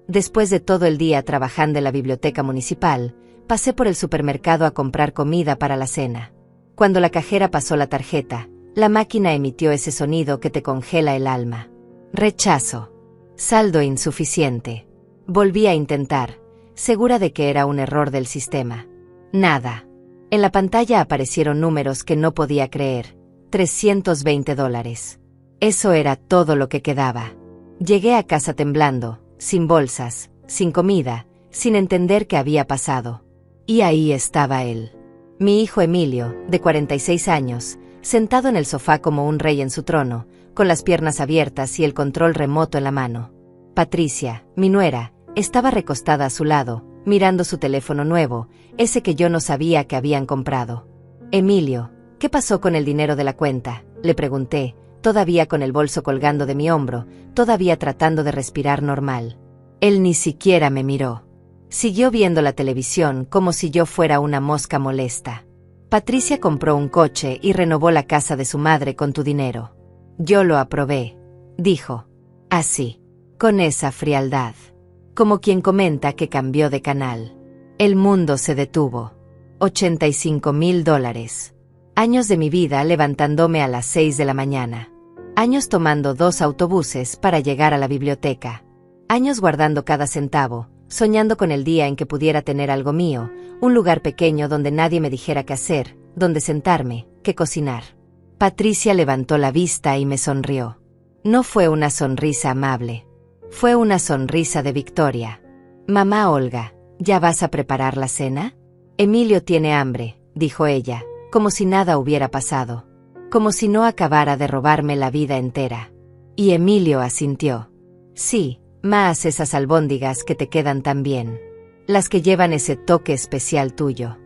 Después de todo el día trabajando en la biblioteca municipal, pasé por el supermercado a comprar comida para la cena. Cuando la cajera pasó la tarjeta, la máquina emitió ese sonido que te congela el alma. Rechazo. Saldo insuficiente. Volví a intentar, segura de que era un error del sistema. Nada. En la pantalla aparecieron números que no podía creer. $320. Eso era todo lo que quedaba. Llegué a casa temblando, sin bolsas, sin comida, sin entender qué había pasado. Y ahí estaba él. Mi hijo Emilio, de 46 años, sentado en el sofá como un rey en su trono, con las piernas abiertas y el control remoto en la mano. Patricia, mi nuera, estaba recostada a su lado, mirando su teléfono nuevo, ese que yo no sabía que habían comprado. Emilio, ¿qué pasó con el dinero de la cuenta?, le pregunté, todavía con el bolso colgando de mi hombro, todavía tratando de respirar normal. Él ni siquiera me miró. Siguió viendo la televisión como si yo fuera una mosca molesta. Patricia compró un coche y renovó la casa de su madre con tu dinero. Yo lo aprobé, dijo. Así, con esa frialdad. Como quien comenta que cambió de canal. El mundo se detuvo. $85,000. Años de mi vida levantándome a las 6 de la mañana. Años tomando 2 autobuses para llegar a la biblioteca. Años guardando cada centavo, soñando con el día en que pudiera tener algo mío, un lugar pequeño donde nadie me dijera qué hacer, donde sentarme, qué cocinar. Patricia levantó la vista y me sonrió. No fue una sonrisa amable. Fue una sonrisa de victoria. Mamá Olga, ¿ya vas a preparar la cena? Emilio tiene hambre, dijo ella, como si nada hubiera pasado. Como si no acabara de robarme la vida entera. Y Emilio asintió. Sí, más esas albóndigas que te quedan tan bien. Las que llevan ese toque especial tuyo.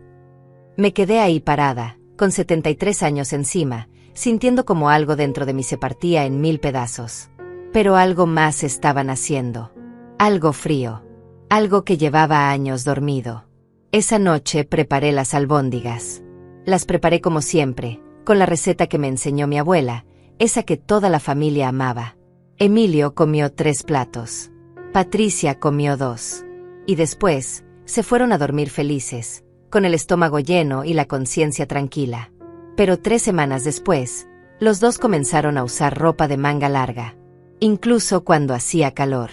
Me quedé ahí parada, con 73 años encima, sintiendo como algo dentro de mí se partía en 1000 pedazos. Pero algo más estaba naciendo. Algo frío. Algo que llevaba años dormido. Esa noche preparé las albóndigas. Las preparé como siempre, con la receta que me enseñó mi abuela, esa que toda la familia amaba. Emilio comió 3 platos. Patricia comió 2. Y después, se fueron a dormir felices, con el estómago lleno y la conciencia tranquila. Pero 3 semanas después, los dos comenzaron a usar ropa de manga larga. Incluso cuando hacía calor.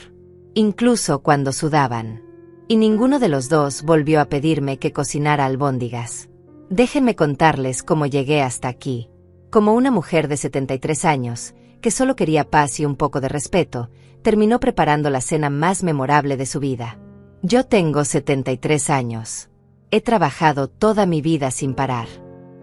Incluso cuando sudaban. Y ninguno de los dos volvió a pedirme que cocinara albóndigas. Déjenme contarles cómo llegué hasta aquí. Como una mujer de 73 años, que solo quería paz y un poco de respeto, terminó preparando la cena más memorable de su vida. Yo tengo 73 años. He trabajado toda mi vida sin parar.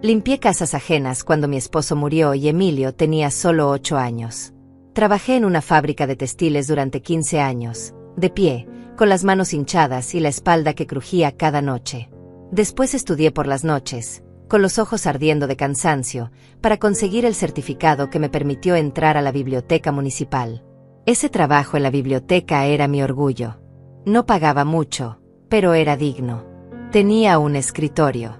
Limpié casas ajenas cuando mi esposo murió y Emilio tenía solo 8 años. Trabajé en una fábrica de textiles durante 15 años, de pie, con las manos hinchadas y la espalda que crujía cada noche. Después estudié por las noches, con los ojos ardiendo de cansancio, para conseguir el certificado que me permitió entrar a la biblioteca municipal. Ese trabajo en la biblioteca era mi orgullo. No pagaba mucho, pero era digno. Tenía un escritorio.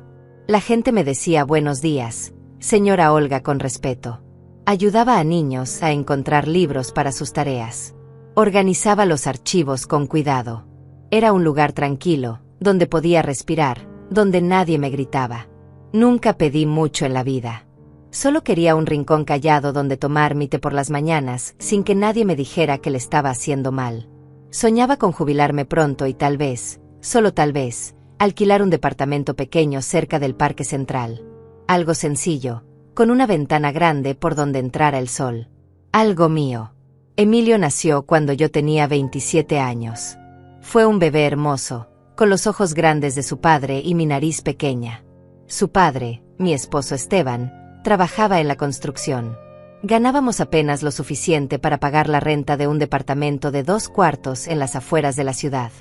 La gente me decía buenos días, señora Olga, con respeto. Ayudaba a niños a encontrar libros para sus tareas. Organizaba los archivos con cuidado. Era un lugar tranquilo, donde podía respirar, donde nadie me gritaba. Nunca pedí mucho en la vida. Solo quería un rincón callado donde tomar mi té por las mañanas, sin que nadie me dijera que le estaba haciendo mal. Soñaba con jubilarme pronto y tal vez, solo tal vez, alquilar un departamento pequeño cerca del Parque Central. Algo sencillo, con una ventana grande por donde entrara el sol. Algo mío. Emilio nació cuando yo tenía 27 años. Fue un bebé hermoso, con los ojos grandes de su padre y mi nariz pequeña. Su padre, mi esposo Esteban, trabajaba en la construcción. Ganábamos apenas lo suficiente para pagar la renta de un departamento de 2 cuartos en las afueras de la ciudad.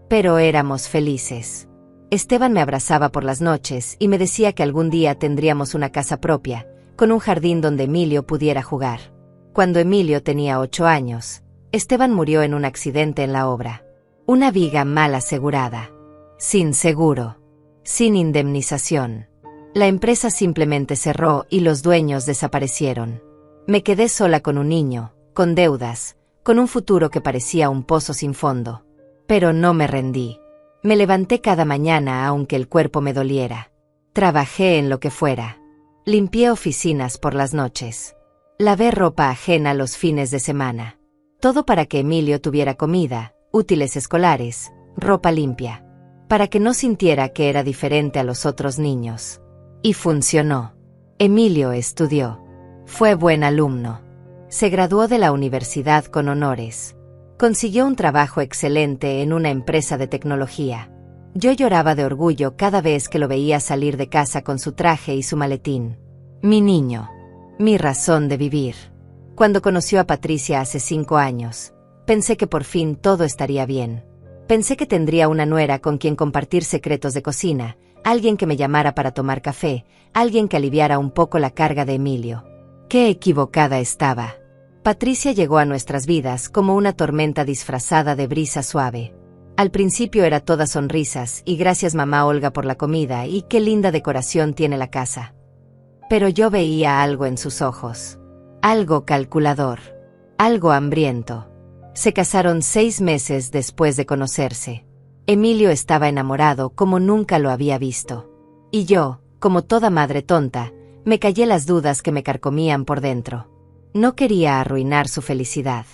Pero éramos felices. Esteban me abrazaba por las noches y me decía que algún día tendríamos una casa propia, con un jardín donde Emilio pudiera jugar. Cuando Emilio tenía 8 años, Esteban murió en un accidente en la obra. Una viga mal asegurada. Sin seguro. Sin indemnización. La empresa simplemente cerró y los dueños desaparecieron. Me quedé sola con un niño, con deudas, con un futuro que parecía un pozo sin fondo. Pero no me rendí. Me levanté cada mañana aunque el cuerpo me doliera. Trabajé en lo que fuera. Limpié oficinas por las noches. Lavé ropa ajena los fines de semana. Todo para que Emilio tuviera comida, útiles escolares, ropa limpia. Para que no sintiera que era diferente a los otros niños. Y funcionó. Emilio estudió. Fue buen alumno. Se graduó de la universidad con honores. Consiguió un trabajo excelente en una empresa de tecnología. Yo lloraba de orgullo cada vez que lo veía salir de casa con su traje y su maletín. Mi niño. Mi razón de vivir. Cuando conoció a Patricia hace 5 años, pensé que por fin todo estaría bien. Pensé que tendría una nuera con quien compartir secretos de cocina, alguien que me llamara para tomar café, alguien que aliviara un poco la carga de Emilio. ¡Qué equivocada estaba! Patricia llegó a nuestras vidas como una tormenta disfrazada de brisa suave. Al principio era toda sonrisas y gracias mamá Olga por la comida y qué linda decoración tiene la casa. Pero yo veía algo en sus ojos. Algo calculador. Algo hambriento. Se casaron 6 meses después de conocerse. Emilio estaba enamorado como nunca lo había visto. Y yo, como toda madre tonta, me callé las dudas que me carcomían por dentro. No quería arruinar su felicidad.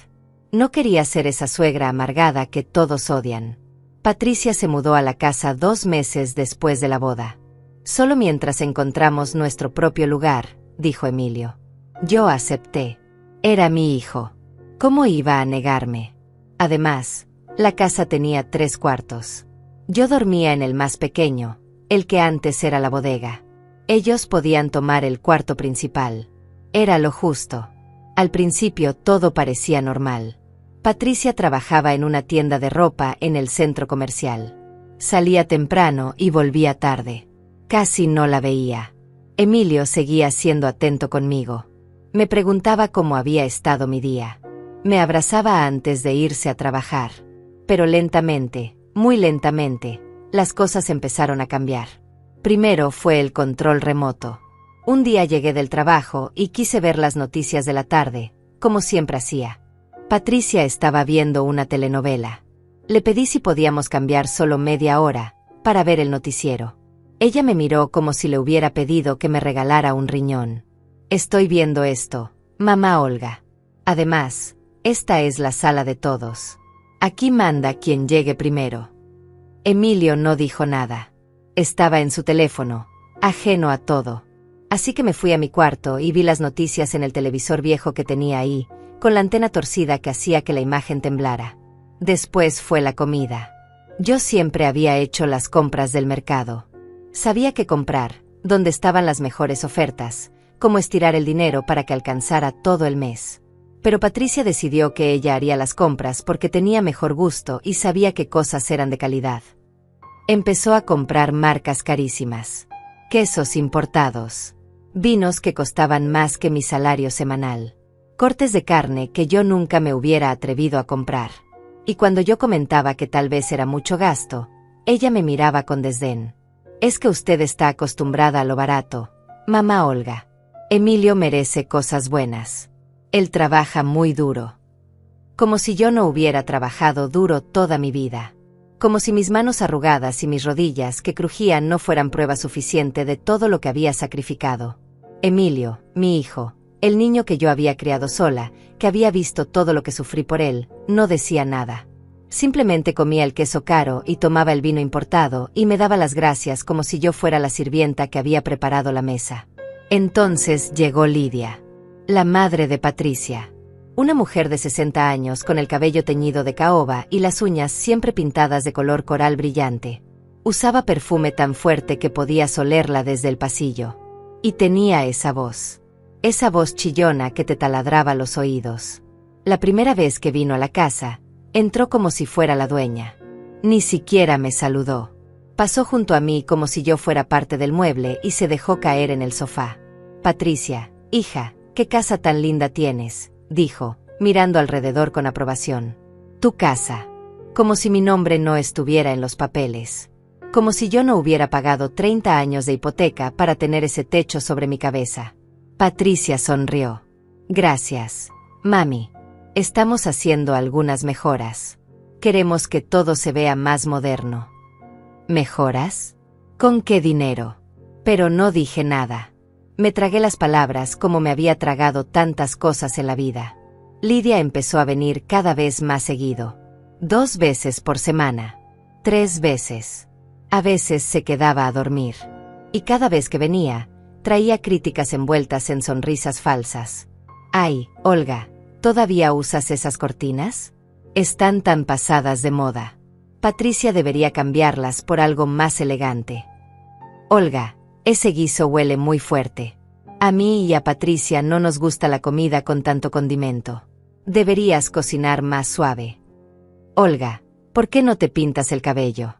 No quería ser esa suegra amargada que todos odian. Patricia se mudó a la casa 2 meses después de la boda. Solo mientras encontramos nuestro propio lugar, dijo Emilio. Yo acepté. Era mi hijo. ¿Cómo iba a negarme? Además, la casa tenía 3 cuartos. Yo dormía en el más pequeño, el que antes era la bodega. Ellos podían tomar el cuarto principal. Era lo justo. Al principio todo parecía normal. Patricia trabajaba en una tienda de ropa en el centro comercial. Salía temprano y volvía tarde. Casi no la veía. Emilio seguía siendo atento conmigo. Me preguntaba cómo había estado mi día. Me abrazaba antes de irse a trabajar. Pero lentamente, muy lentamente, las cosas empezaron a cambiar. Primero fue el control remoto. Un día llegué del trabajo y quise ver las noticias de la tarde, como siempre hacía. Patricia estaba viendo una telenovela. Le pedí si podíamos cambiar solo media hora, para ver el noticiero. Ella me miró como si le hubiera pedido que me regalara un riñón. Estoy viendo esto, mamá Olga. Además, esta es la sala de todos. Aquí manda quien llegue primero. Emilio no dijo nada. Estaba en su teléfono, ajeno a todo. Así que me fui a mi cuarto y vi las noticias en el televisor viejo que tenía ahí, con la antena torcida que hacía que la imagen temblara. Después fue la comida. Yo siempre había hecho las compras del mercado. Sabía qué comprar, dónde estaban las mejores ofertas, cómo estirar el dinero para que alcanzara todo el mes. Pero Patricia decidió que ella haría las compras porque tenía mejor gusto y sabía qué cosas eran de calidad. Empezó a comprar marcas carísimas. Quesos importados. Vinos que costaban más que mi salario semanal. Cortes de carne que yo nunca me hubiera atrevido a comprar. Y cuando yo comentaba que tal vez era mucho gasto, ella me miraba con desdén. Es que usted está acostumbrada a lo barato, mamá Olga. Emilio merece cosas buenas. Él trabaja muy duro. Como si yo no hubiera trabajado duro toda mi vida. Como si mis manos arrugadas y mis rodillas que crujían no fueran prueba suficiente de todo lo que había sacrificado. Emilio, mi hijo, el niño que yo había criado sola, que había visto todo lo que sufrí por él, no decía nada. Simplemente comía el queso caro y tomaba el vino importado y me daba las gracias como si yo fuera la sirvienta que había preparado la mesa. Entonces llegó Lidia, la madre de Patricia. Una mujer de 60 años con el cabello teñido de caoba y las uñas siempre pintadas de color coral brillante. Usaba perfume tan fuerte que podías olerla desde el pasillo. Y tenía esa voz chillona que te taladraba los oídos. La primera vez que vino a la casa, entró como si fuera la dueña. Ni siquiera me saludó. Pasó junto a mí como si yo fuera parte del mueble y se dejó caer en el sofá. Patricia, hija, ¿qué casa tan linda tienes?, dijo, mirando alrededor con aprobación. Tu casa. Como si mi nombre no estuviera en los papeles. Como si yo no hubiera pagado 30 años de hipoteca para tener ese techo sobre mi cabeza. Patricia sonrió. Gracias, mami. Estamos haciendo algunas mejoras. Queremos que todo se vea más moderno. ¿Mejoras? ¿Con qué dinero? Pero no dije nada. Me tragué las palabras como me había tragado tantas cosas en la vida. Lidia empezó a venir cada vez más seguido. 2 veces por semana. 3 veces. A veces se quedaba a dormir. Y cada vez que venía, traía críticas envueltas en sonrisas falsas. Ay, Olga, ¿todavía usas esas cortinas? Están tan pasadas de moda. Patricia debería cambiarlas por algo más elegante. Olga, ese guiso huele muy fuerte. A mí y a Patricia no nos gusta la comida con tanto condimento. Deberías cocinar más suave. Olga, ¿por qué no te pintas el cabello?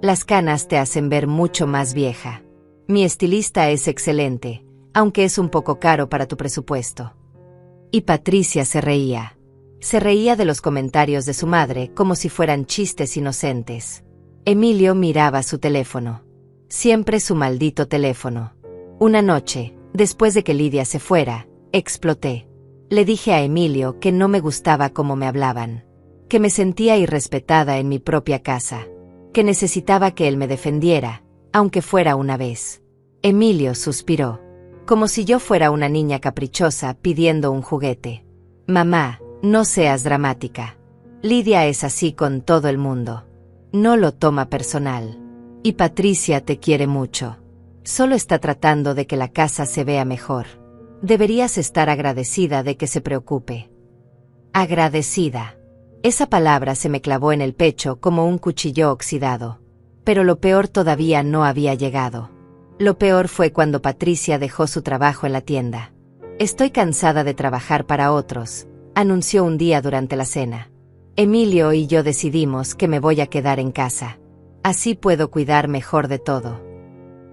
Las canas te hacen ver mucho más vieja. Mi estilista es excelente, aunque es un poco caro para tu presupuesto. Y Patricia se reía. Se reía de los comentarios de su madre como si fueran chistes inocentes. Emilio miraba su teléfono. Siempre su maldito teléfono. Una noche, después de que Lidia se fuera, exploté. Le dije a Emilio que no me gustaba cómo me hablaban. Que me sentía irrespetada en mi propia casa. Que necesitaba que él me defendiera, aunque fuera una vez. Emilio suspiró. Como si yo fuera una niña caprichosa pidiendo un juguete. Mamá, no seas dramática. Lidia es así con todo el mundo. No lo toma personal. Y Patricia te quiere mucho. Solo está tratando de que la casa se vea mejor. Deberías estar agradecida de que se preocupe. Agradecida. Esa palabra se me clavó en el pecho como un cuchillo oxidado. Pero lo peor todavía no había llegado. Lo peor fue cuando Patricia dejó su trabajo en la tienda. Estoy cansada de trabajar para otros, anunció un día durante la cena. Emilio y yo decidimos que me voy a quedar en casa. Así puedo cuidar mejor de todo.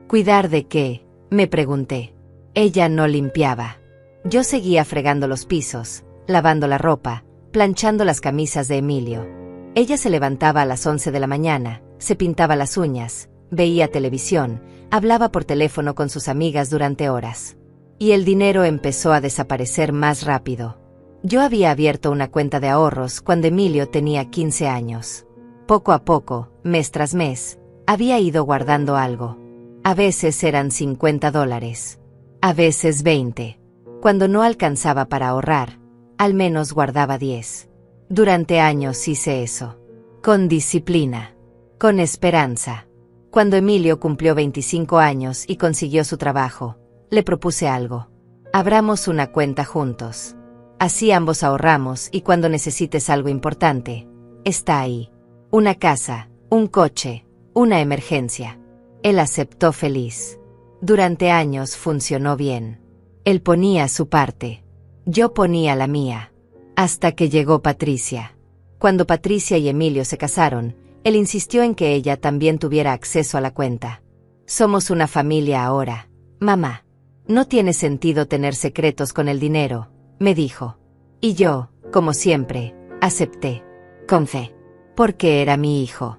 ¿Cuidar de qué?, me pregunté. Ella no limpiaba. Yo seguía fregando los pisos, lavando la ropa, planchando las camisas de Emilio. Ella se levantaba a las 11 de la mañana, se pintaba las uñas, veía televisión, hablaba por teléfono con sus amigas durante horas. Y el dinero empezó a desaparecer más rápido. Yo había abierto una cuenta de ahorros cuando Emilio tenía 15 años. Poco a poco, mes tras mes, había ido guardando algo. A veces eran $50, a veces 20. Cuando no alcanzaba para ahorrar, al menos guardaba 10. Durante años hice eso. Con disciplina. Con esperanza. Cuando Emilio cumplió 25 años y consiguió su trabajo, le propuse algo. Abramos una cuenta juntos. Así ambos ahorramos y cuando necesites algo importante, está ahí. Una casa, un coche, una emergencia. Él aceptó feliz. Durante años funcionó bien. Él ponía su parte. Yo ponía la mía. Hasta que llegó Patricia. Cuando Patricia y Emilio se casaron, él insistió en que ella también tuviera acceso a la cuenta. Somos una familia ahora, mamá. No tiene sentido tener secretos con el dinero, me dijo. Y yo, como siempre, acepté. Con fe. Porque era mi hijo.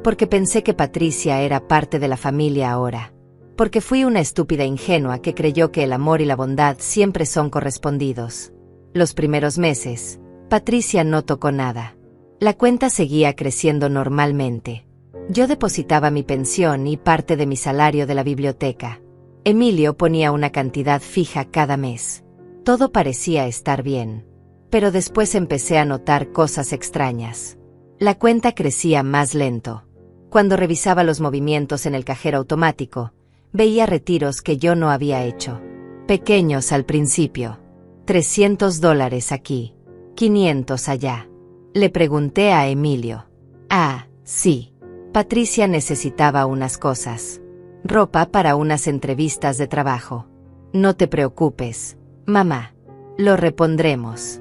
Porque pensé que Patricia era parte de la familia ahora. Porque fui una estúpida ingenua que creyó que el amor y la bondad siempre son correspondidos. Los primeros meses, Patricia no tocó nada. La cuenta seguía creciendo normalmente. Yo depositaba mi pensión y parte de mi salario de la biblioteca. Emilio ponía una cantidad fija cada mes. Todo parecía estar bien. Pero después empecé a notar cosas extrañas. La cuenta crecía más lento. Cuando revisaba los movimientos en el cajero automático, veía retiros que yo no había hecho. Pequeños al principio. $300 aquí. 500 allá. Le pregunté a Emilio. Ah, sí. Patricia necesitaba unas cosas. Ropa para unas entrevistas de trabajo. No te preocupes, mamá. Lo repondremos.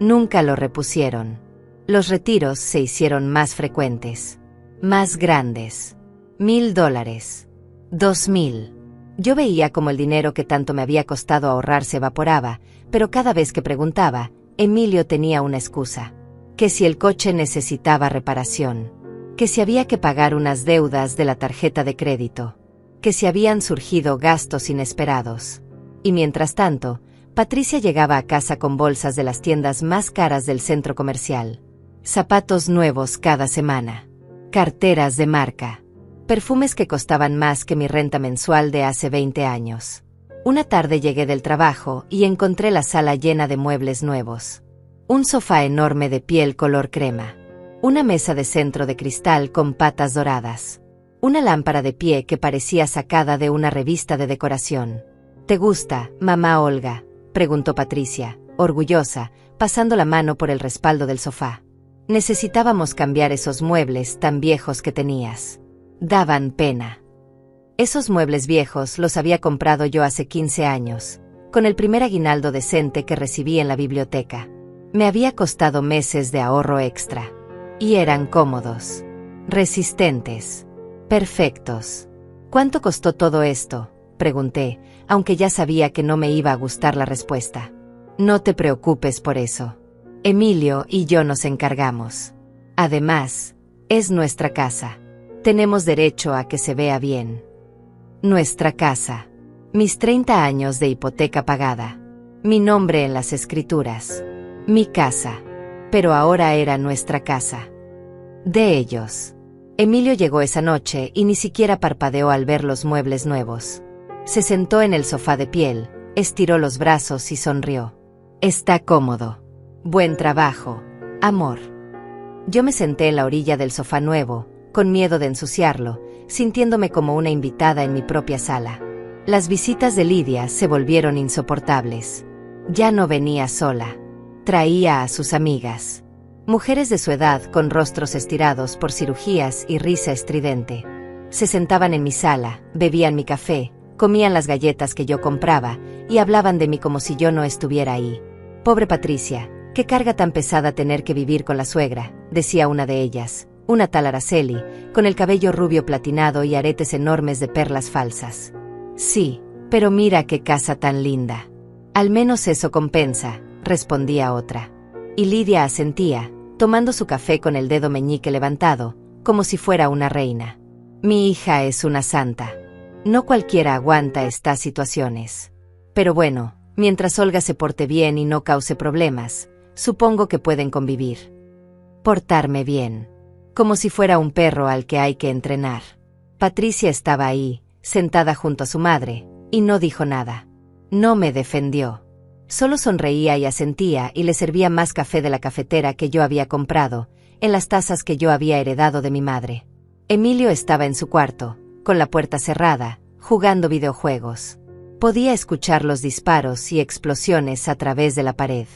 Nunca lo repusieron. Los retiros se hicieron más frecuentes. Más grandes. $1000. 2000. Yo veía como el dinero que tanto me había costado ahorrar se evaporaba, pero cada vez que preguntaba, Emilio tenía una excusa. Que si el coche necesitaba reparación. Que si había que pagar unas deudas de la tarjeta de crédito. Que si habían surgido gastos inesperados. Y mientras tanto, Patricia llegaba a casa con bolsas de las tiendas más caras del centro comercial. zapatos nuevos cada semana, carteras de marca, perfumes que costaban más que mi renta mensual de hace 20 años. Una tarde llegué del trabajo y encontré la sala llena de muebles nuevos. Un sofá enorme de piel color crema. Una mesa de centro de cristal con patas doradas. Una lámpara de pie que parecía sacada de una revista de decoración. ¿Te gusta, mamá Olga?, preguntó Patricia, orgullosa, pasando la mano por el respaldo del sofá. Necesitábamos cambiar esos muebles tan viejos que tenías. Daban pena. Esos muebles viejos los había comprado yo hace 15 años, con el primer aguinaldo decente que recibí en la biblioteca. Me había costado meses de ahorro extra. Y eran cómodos, resistentes, perfectos. ¿Cuánto costó todo esto?, pregunté, aunque ya sabía que no me iba a gustar la respuesta. No te preocupes por eso. Emilio y yo nos encargamos. Además, es nuestra casa. Tenemos derecho a que se vea bien. Nuestra casa. Mis 30 años de hipoteca pagada. Mi nombre en las escrituras. Mi casa. Pero ahora era nuestra casa. De ellos. Emilio llegó esa noche y ni siquiera parpadeó al ver los muebles nuevos. Se sentó en el sofá de piel, estiró los brazos y sonrió. Está cómodo. Buen trabajo, amor. Yo me senté en la orilla del sofá nuevo, con miedo de ensuciarlo, sintiéndome como una invitada en mi propia sala. Las visitas de Lidia se volvieron insoportables. Ya no venía sola. Traía a sus amigas. Mujeres de su edad con rostros estirados por cirugías y risa estridente. Se sentaban en mi sala, bebían mi café, comían las galletas que yo compraba y hablaban de mí como si yo no estuviera ahí. Pobre Patricia, qué carga tan pesada tener que vivir con la suegra, decía una de ellas, una tal Araceli, con el cabello rubio platinado y aretes enormes de perlas falsas. Sí, pero mira qué casa tan linda. Al menos eso compensa, respondía otra. Y Lidia asentía, tomando su café con el dedo meñique levantado, como si fuera una reina. Mi hija es una santa. No cualquiera aguanta estas situaciones. Pero bueno, mientras Olga se porte bien y no cause problemas, supongo que pueden convivir. Portarme bien. Como si fuera un perro al que hay que entrenar. Patricia estaba ahí, sentada junto a su madre, y no dijo nada. No me defendió. Solo sonreía y asentía y le servía más café de la cafetera que yo había comprado, en las tazas que yo había heredado de mi madre. Emilio estaba en su cuarto, con la puerta cerrada, jugando videojuegos. Podía escuchar los disparos y explosiones a través de la pared.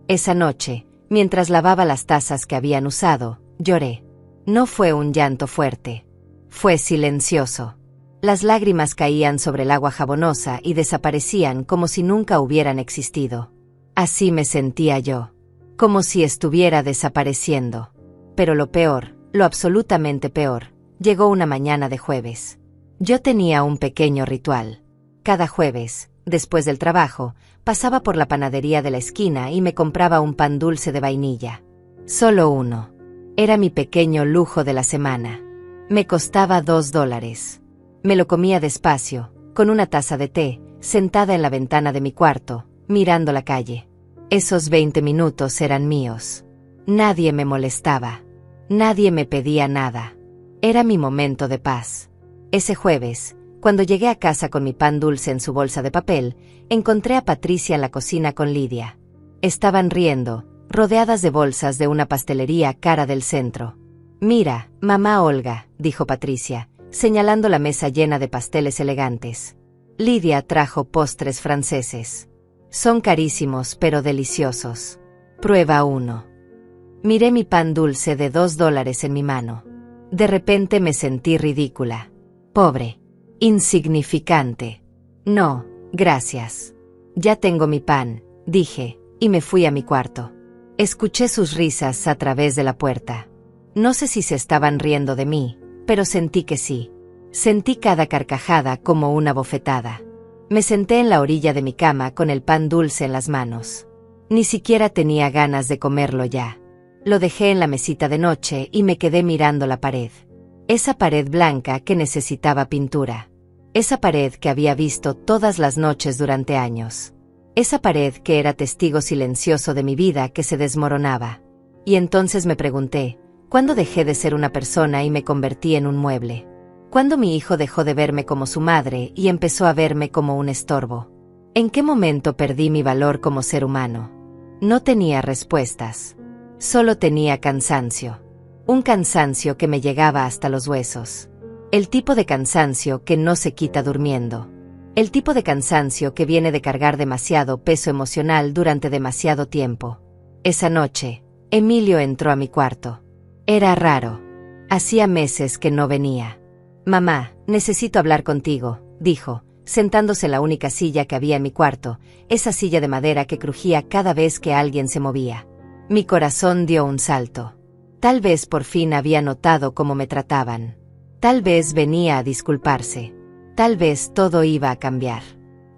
Esa noche, mientras lavaba las tazas que habían usado, lloré. No fue un llanto fuerte. Fue silencioso. Las lágrimas caían sobre el agua jabonosa y desaparecían como si nunca hubieran existido. Así me sentía yo. Como si estuviera desapareciendo. Pero lo peor, lo absolutamente peor, llegó una mañana de jueves. Yo tenía un pequeño ritual. Cada jueves, después del trabajo, pasaba por la panadería de la esquina y me compraba un pan dulce de vainilla. Solo uno. Era mi pequeño lujo de la semana. Me costaba $2. Me lo comía despacio, con una taza de té, sentada en la ventana de mi cuarto, mirando la calle. Esos 20 minutos eran míos. Nadie me molestaba. Nadie me pedía nada. Era mi momento de paz. Ese jueves, cuando llegué a casa con mi pan dulce en su bolsa de papel, encontré a Patricia en la cocina con Lidia. Estaban riendo, rodeadas de bolsas de una pastelería cara del centro. Mira, mamá Olga, dijo Patricia, señalando la mesa llena de pasteles elegantes. Lidia trajo postres franceses. Son carísimos pero deliciosos. Prueba uno. Miré mi pan dulce de $2 en mi mano. De repente me sentí ridícula. Pobre. Insignificante. No, gracias. Ya tengo mi pan, dije, y me fui a mi cuarto. Escuché sus risas a través de la puerta. No sé si se estaban riendo de mí, pero sentí que sí. Sentí cada carcajada como una bofetada. Me senté en la orilla de mi cama con el pan dulce en las manos. Ni siquiera tenía ganas de comerlo ya. Lo dejé en la mesita de noche y me quedé mirando la pared. Esa pared blanca que necesitaba pintura. Esa pared que había visto todas las noches durante años. Esa pared que era testigo silencioso de mi vida que se desmoronaba. Y entonces me pregunté, ¿cuándo dejé de ser una persona y me convertí en un mueble? ¿Cuándo mi hijo dejó de verme como su madre y empezó a verme como un estorbo? ¿En qué momento perdí mi valor como ser humano? No tenía respuestas. Solo tenía cansancio. Un cansancio que me llegaba hasta los huesos. El tipo de cansancio que no se quita durmiendo. El tipo de cansancio que viene de cargar demasiado peso emocional durante demasiado tiempo. Esa noche, Emilio entró a mi cuarto. Era raro. Hacía meses que no venía. «Mamá, necesito hablar contigo», dijo, sentándose en la única silla que había en mi cuarto, esa silla de madera que crujía cada vez que alguien se movía. Mi corazón dio un salto. Tal vez por fin había notado cómo me trataban. Tal vez venía a disculparse. Tal vez todo iba a cambiar.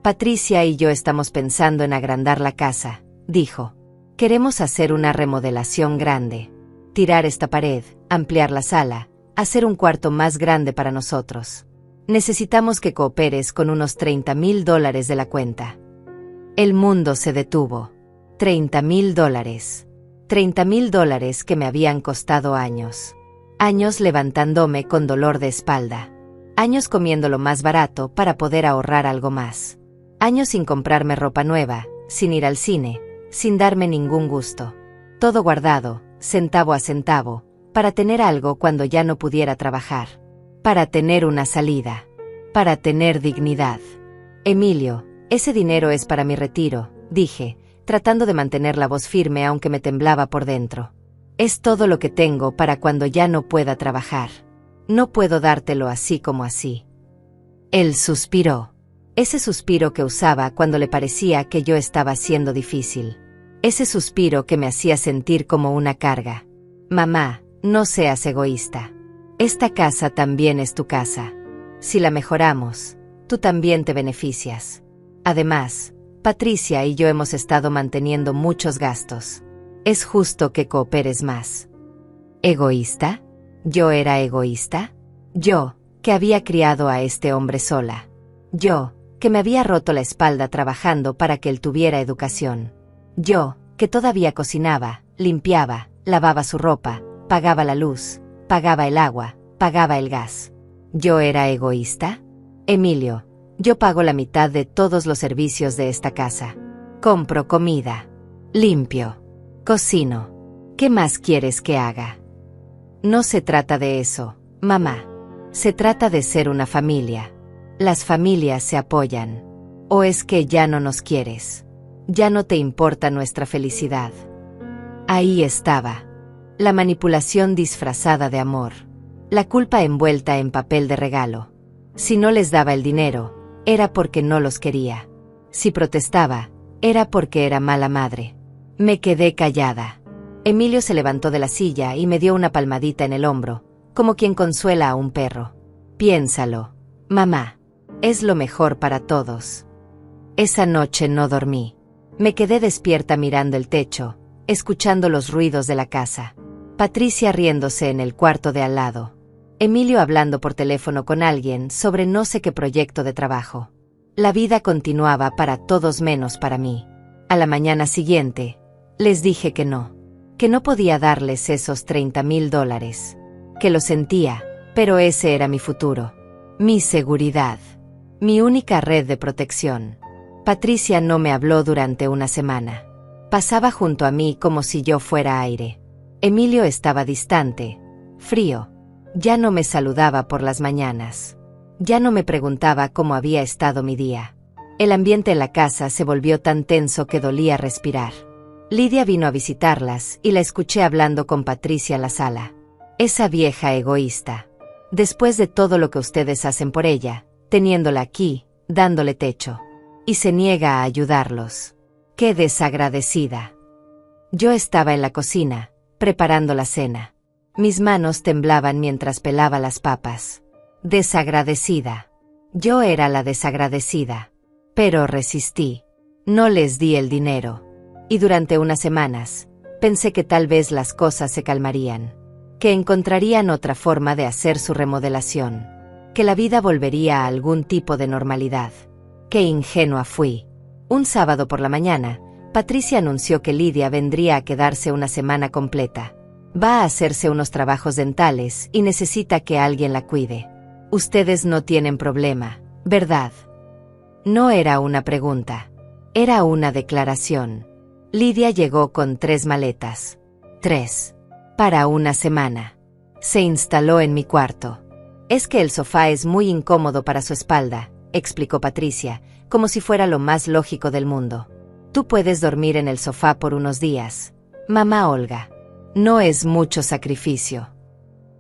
«Patricia y yo estamos pensando en agrandar la casa», dijo. «Queremos hacer una remodelación grande. Tirar esta pared, ampliar la sala, hacer un cuarto más grande para nosotros. Necesitamos que cooperes con unos $30,000 de la cuenta». El mundo se detuvo. $30,000. $30,000 que me habían costado años. Años levantándome con dolor de espalda. Años comiendo lo más barato para poder ahorrar algo más. Años sin comprarme ropa nueva, sin ir al cine, sin darme ningún gusto. Todo guardado, centavo a centavo, para tener algo cuando ya no pudiera trabajar. Para tener una salida. Para tener dignidad. «Emilio, ese dinero es para mi retiro», dije, tratando de mantener la voz firme aunque me temblaba por dentro. «Es todo lo que tengo para cuando ya no pueda trabajar. No puedo dártelo así como así». Él suspiró. Ese suspiro que usaba cuando le parecía que yo estaba siendo difícil. Ese suspiro que me hacía sentir como una carga. «Mamá, no seas egoísta. Esta casa también es tu casa. Si la mejoramos, tú también te beneficias. Además, Patricia y yo hemos estado manteniendo muchos gastos. Es justo que cooperes más». ¿Egoísta? ¿Yo era egoísta? Yo, que había criado a este hombre sola. Yo, que me había roto la espalda trabajando para que él tuviera educación. Yo, que todavía cocinaba, limpiaba, lavaba su ropa, pagaba la luz, pagaba el agua, pagaba el gas. ¿Yo era egoísta? Emilio, yo pago la mitad de todos los servicios de esta casa. Compro comida. Limpio. Cocino. ¿Qué más quieres que haga? No se trata de eso, mamá. Se trata de ser una familia. Las familias se apoyan. ¿O es que ya no nos quieres? ¿Ya no te importa nuestra felicidad? Ahí estaba. La manipulación disfrazada de amor. La culpa envuelta en papel de regalo. Si no les daba el dinero, era porque no los quería. Si protestaba, era porque era mala madre. Me quedé callada. Emilio se levantó de la silla y me dio una palmadita en el hombro, como quien consuela a un perro. «Piénsalo, mamá. Es lo mejor para todos». Esa noche no dormí. Me quedé despierta mirando el techo, escuchando los ruidos de la casa. Patricia riéndose en el cuarto de al lado. Emilio hablando por teléfono con alguien sobre no sé qué proyecto de trabajo. La vida continuaba para todos menos para mí. A la mañana siguiente, les dije que no podía darles esos $30,000, que lo sentía, pero ese era mi futuro, mi seguridad, mi única red de protección. Patricia no me habló durante una semana. Pasaba junto a mí como si yo fuera aire. Emilio estaba distante, frío. Ya no me saludaba por las mañanas. Ya no me preguntaba cómo había estado mi día. El ambiente en la casa se volvió tan tenso que dolía respirar. Lidia vino a visitarlas y la escuché hablando con Patricia en la sala. Esa vieja egoísta. Después de todo lo que ustedes hacen por ella, teniéndola aquí, dándole techo. Y se niega a ayudarlos. ¡Qué desagradecida! Yo estaba en la cocina, preparando la cena. Mis manos temblaban mientras pelaba las papas. Desagradecida. Yo era la desagradecida. Pero resistí. No les di el dinero. Y durante unas semanas, pensé que tal vez las cosas se calmarían. Que encontrarían otra forma de hacer su remodelación. Que la vida volvería a algún tipo de normalidad. Qué ingenua fui. Un sábado por la mañana, Patricia anunció que Lidia vendría a quedarse una semana completa. Va a hacerse unos trabajos dentales y necesita que alguien la cuide. Ustedes no tienen problema, ¿verdad? No era una pregunta. Era una declaración. Lidia llegó con 3 maletas. 3. Para una semana. Se instaló en mi cuarto. Es que el sofá es muy incómodo para su espalda, explicó Patricia, como si fuera lo más lógico del mundo. Tú puedes dormir en el sofá por unos días. Mamá Olga. No es mucho sacrificio.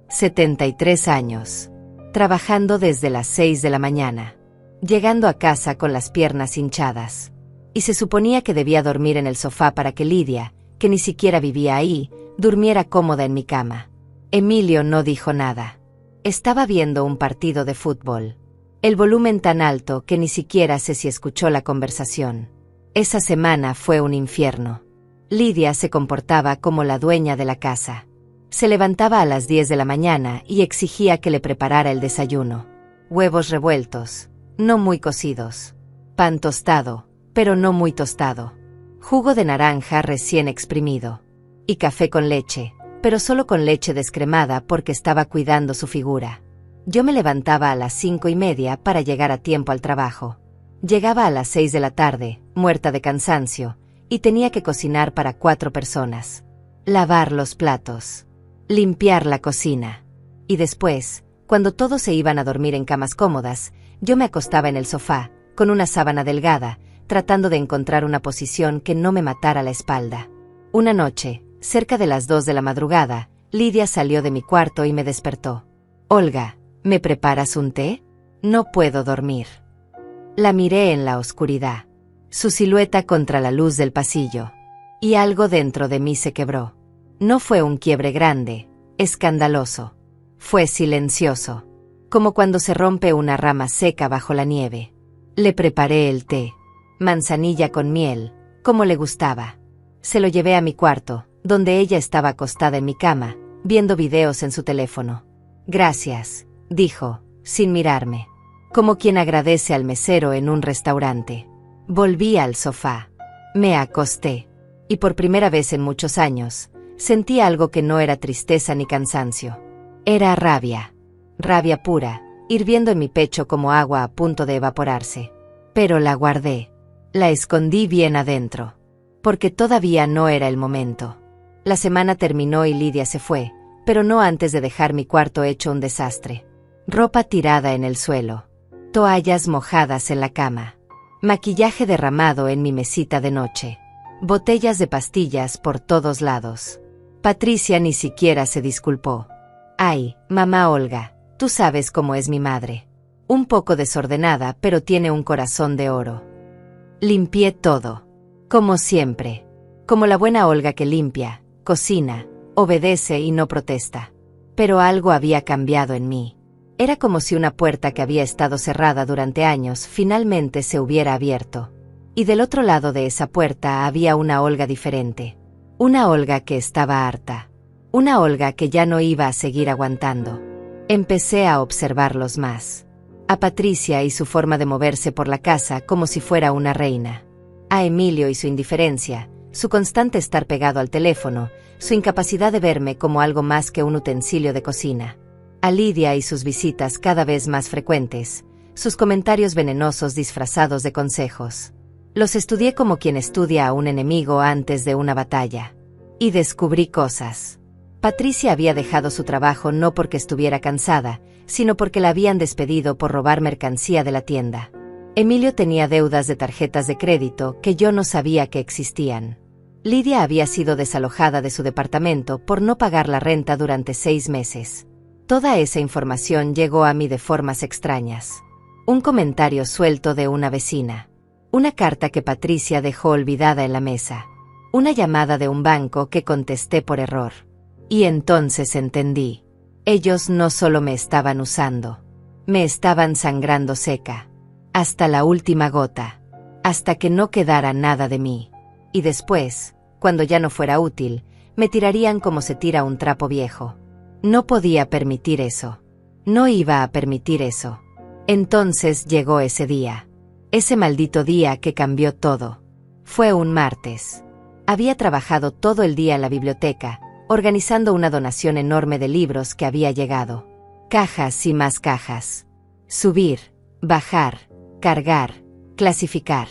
73 años. Trabajando desde las 6 de la mañana. Llegando a casa con las piernas hinchadas. Y se suponía que debía dormir en el sofá para que Lidia, que ni siquiera vivía ahí, durmiera cómoda en mi cama. Emilio no dijo nada. Estaba viendo un partido de fútbol. El volumen tan alto que ni siquiera sé si escuchó la conversación. Esa semana fue un infierno. Lidia se comportaba como la dueña de la casa. Se levantaba a las 10 de la mañana y exigía que le preparara el desayuno. Huevos revueltos, no muy cocidos. Pan tostado, pero no muy tostado. Jugo de naranja recién exprimido. Y café con leche, pero solo con leche descremada porque estaba cuidando su figura. Yo me levantaba a las 5:30 para llegar a tiempo al trabajo. Llegaba a las 6 de la tarde, muerta de cansancio, y tenía que cocinar para 4 personas. Lavar los platos. Limpiar la cocina. Y después, cuando todos se iban a dormir en camas cómodas, yo me acostaba en el sofá, con una sábana delgada, tratando de encontrar una posición que no me matara la espalda. Una noche, cerca de las 2 de la madrugada, Lidia salió de mi cuarto y me despertó. Olga, ¿me preparas un té? No puedo dormir. La miré en la oscuridad. Su silueta contra la luz del pasillo. Y algo dentro de mí se quebró. No fue un quiebre grande, escandaloso. Fue silencioso. Como cuando se rompe una rama seca bajo la nieve. Le preparé el té. Manzanilla con miel, como le gustaba. Se lo llevé a mi cuarto, donde ella estaba acostada en mi cama, viendo videos en su teléfono. Gracias, dijo, sin mirarme. Como quien agradece al mesero en un restaurante. Volví al sofá. Me acosté. Y por primera vez en muchos años, sentí algo que no era tristeza ni cansancio. Era rabia. Rabia pura, hirviendo en mi pecho como agua a punto de evaporarse. Pero la guardé. La escondí bien adentro. Porque todavía no era el momento. La semana terminó y Lidia se fue, pero no antes de dejar mi cuarto hecho un desastre. Ropa tirada en el suelo. Toallas mojadas en la cama. Maquillaje derramado en mi mesita de noche. Botellas de pastillas por todos lados. Patricia ni siquiera se disculpó. Ay, mamá Olga, tú sabes cómo es mi madre. Un poco desordenada, pero tiene un corazón de oro. Limpié todo. Como siempre. Como la buena Olga que limpia, cocina, obedece y no protesta. Pero algo había cambiado en mí. Era como si una puerta que había estado cerrada durante años finalmente se hubiera abierto. Y del otro lado de esa puerta había una Olga diferente. Una Olga que estaba harta. Una Olga que ya no iba a seguir aguantando. Empecé a observarlos más. A Patricia y su forma de moverse por la casa como si fuera una reina. A Emilio y su indiferencia, su constante estar pegado al teléfono, su incapacidad de verme como algo más que un utensilio de cocina. A Lidia y sus visitas cada vez más frecuentes, sus comentarios venenosos disfrazados de consejos. Los estudié como quien estudia a un enemigo antes de una batalla. Y descubrí cosas. Patricia había dejado su trabajo no porque estuviera cansada, sino porque la habían despedido por robar mercancía de la tienda. Emilio tenía deudas de tarjetas de crédito que yo no sabía que existían. Lidia había sido desalojada de su departamento por no pagar la renta durante 6 meses. Toda esa información llegó a mí de formas extrañas. Un comentario suelto de una vecina. Una carta que Patricia dejó olvidada en la mesa. Una llamada de un banco que contesté por error. Y entonces entendí. Ellos no solo me estaban usando. Me estaban sangrando seca. Hasta la última gota. Hasta que no quedara nada de mí. Y después, cuando ya no fuera útil, me tirarían como se tira un trapo viejo. No podía permitir eso. No iba a permitir eso. Entonces llegó ese día. Ese maldito día que cambió todo. Fue un martes. Había trabajado todo el día en la biblioteca, organizando una donación enorme de libros que había llegado. Cajas y más cajas. Subir, bajar, cargar, clasificar.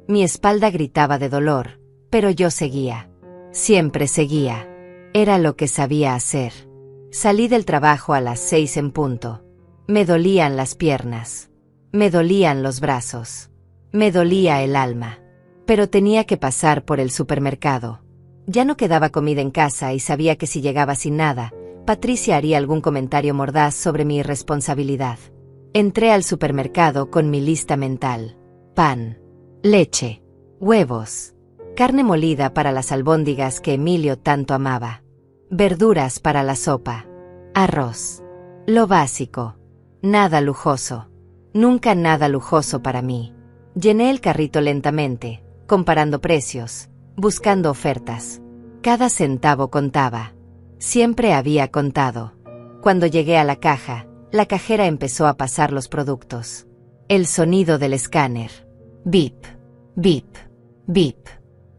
Mi espalda gritaba de dolor, pero yo seguía. Siempre seguía. Era lo que sabía hacer. Salí del trabajo a las 6 en punto. Me dolían las piernas. Me dolían los brazos. Me dolía el alma. Pero tenía que pasar por el supermercado. Ya no quedaba comida en casa y sabía que si llegaba sin nada, Patricia haría algún comentario mordaz sobre mi irresponsabilidad. Entré al supermercado con mi lista mental. Pan, leche, huevos, carne molida para las albóndigas que Emilio tanto amaba, verduras para la sopa, arroz. Lo básico. Nada lujoso. Nunca nada lujoso para mí. Llené el carrito lentamente, comparando precios, buscando ofertas. Cada centavo contaba. Siempre había contado. Cuando llegué a la caja, la cajera empezó a pasar los productos. El sonido del escáner. Bip, bip, bip.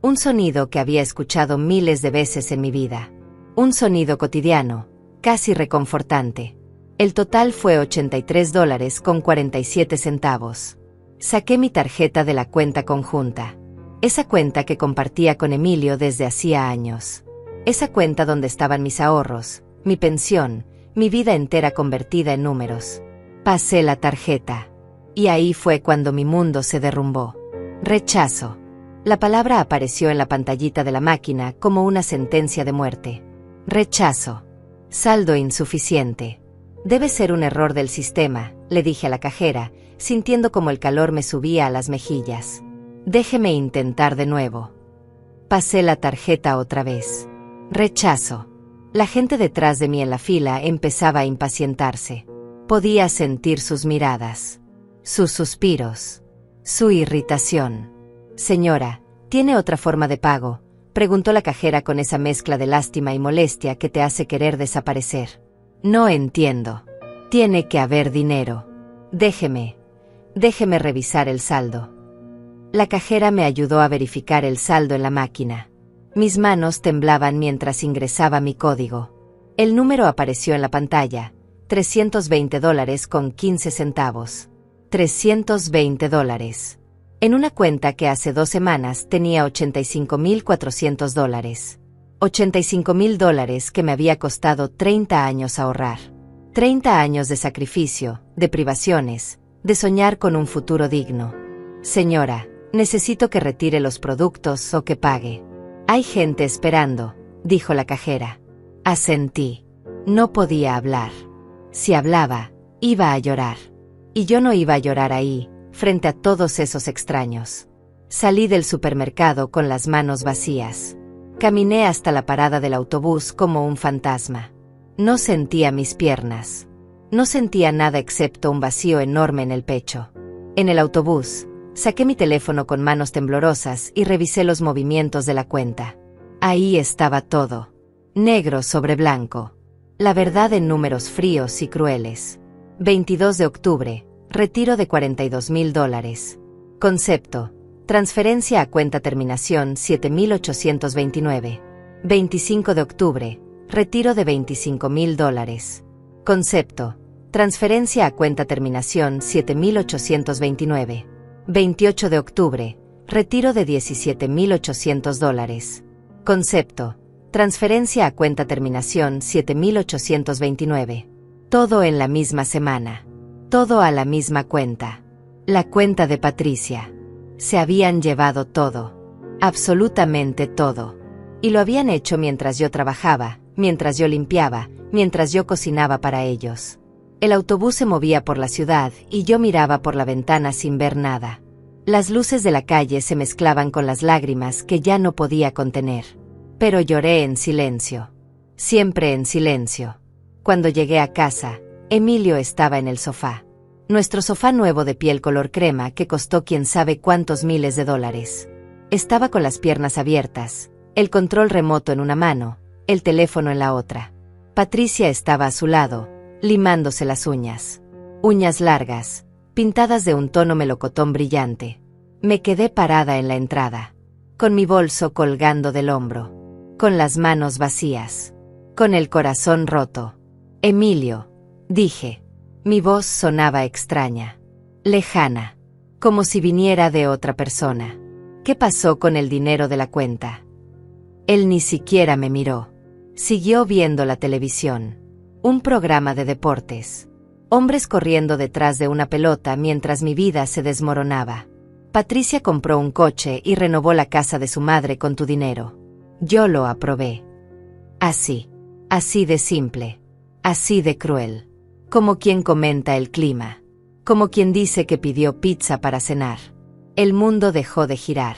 Un sonido que había escuchado miles de veces en mi vida. Un sonido cotidiano, casi reconfortante. El total fue $83.47. Saqué mi tarjeta de la cuenta conjunta. Esa cuenta que compartía con Emilio desde hacía años. Esa cuenta donde estaban mis ahorros, mi pensión, mi vida entera convertida en números. Pasé la tarjeta. Y ahí fue cuando mi mundo se derrumbó. Rechazo. La palabra apareció en la pantallita de la máquina como una sentencia de muerte. Rechazo. Saldo insuficiente. Debe ser un error del sistema, le dije a la cajera, sintiendo como el calor me subía a las mejillas. Déjeme intentar de nuevo. Pasé la tarjeta otra vez. Rechazo. La gente detrás de mí en la fila empezaba a impacientarse. Podía sentir sus miradas, sus suspiros, su irritación. Señora, ¿tiene otra forma de pago?, preguntó la cajera con esa mezcla de lástima y molestia que te hace querer desaparecer. No entiendo. Tiene que haber dinero. Déjeme revisar el saldo. La cajera me ayudó a verificar el saldo en la máquina. Mis manos temblaban mientras ingresaba mi código. El número apareció en la pantalla, $320.15. $320. En una cuenta que hace 2 semanas tenía $85.400. $85.000 que me había costado 30 años ahorrar. 30 años de sacrificio, de privaciones, de soñar con un futuro digno. Señora, necesito que retire los productos o que pague. Hay gente esperando, dijo la cajera. Asentí. No podía hablar. Si hablaba, iba a llorar. Y yo no iba a llorar ahí, frente a todos esos extraños. Salí del supermercado con las manos vacías. Caminé hasta la parada del autobús como un fantasma. No sentía mis piernas. No sentía nada excepto un vacío enorme en el pecho. En el autobús, saqué mi teléfono con manos temblorosas y revisé los movimientos de la cuenta. Ahí estaba todo. Negro sobre blanco. La verdad en números fríos y crueles. 22 de octubre, retiro de $42.000. Concepto. Transferencia a cuenta terminación 7829. 25 de octubre. Retiro de $25.000. Concepto. Transferencia a cuenta terminación 7829. 28 de octubre. Retiro de $17.800. Concepto. Transferencia a cuenta terminación 7829. Todo en la misma semana. Todo a la misma cuenta. La cuenta de Patricia. Se habían llevado todo. Absolutamente todo. Y lo habían hecho mientras yo trabajaba, mientras yo limpiaba, mientras yo cocinaba para ellos. El autobús se movía por la ciudad y yo miraba por la ventana sin ver nada. Las luces de la calle se mezclaban con las lágrimas que ya no podía contener. Pero lloré en silencio. Siempre en silencio. Cuando llegué a casa, Emilio estaba en el sofá. Nuestro sofá nuevo de piel color crema que costó quién sabe cuántos miles de dólares. Estaba con las piernas abiertas, el control remoto en una mano, el teléfono en la otra. Patricia estaba a su lado, limándose las uñas. Uñas largas, pintadas de un tono melocotón brillante. Me quedé parada en la entrada. con mi bolso colgando del hombro, con las manos vacías, con el corazón roto. Emilio, dije. Mi voz sonaba extraña, lejana, como si viniera de otra persona. ¿Qué pasó con el dinero de la cuenta? Él ni siquiera me miró. Siguió viendo la televisión. Un programa de deportes. Hombres corriendo detrás de una pelota mientras mi vida se desmoronaba. Patricia compró un coche y renovó la casa de su madre con tu dinero. Yo lo aprobé. Así de simple, así de cruel. Como quien comenta el clima. Como quien dice que pidió pizza para cenar. El mundo dejó de girar.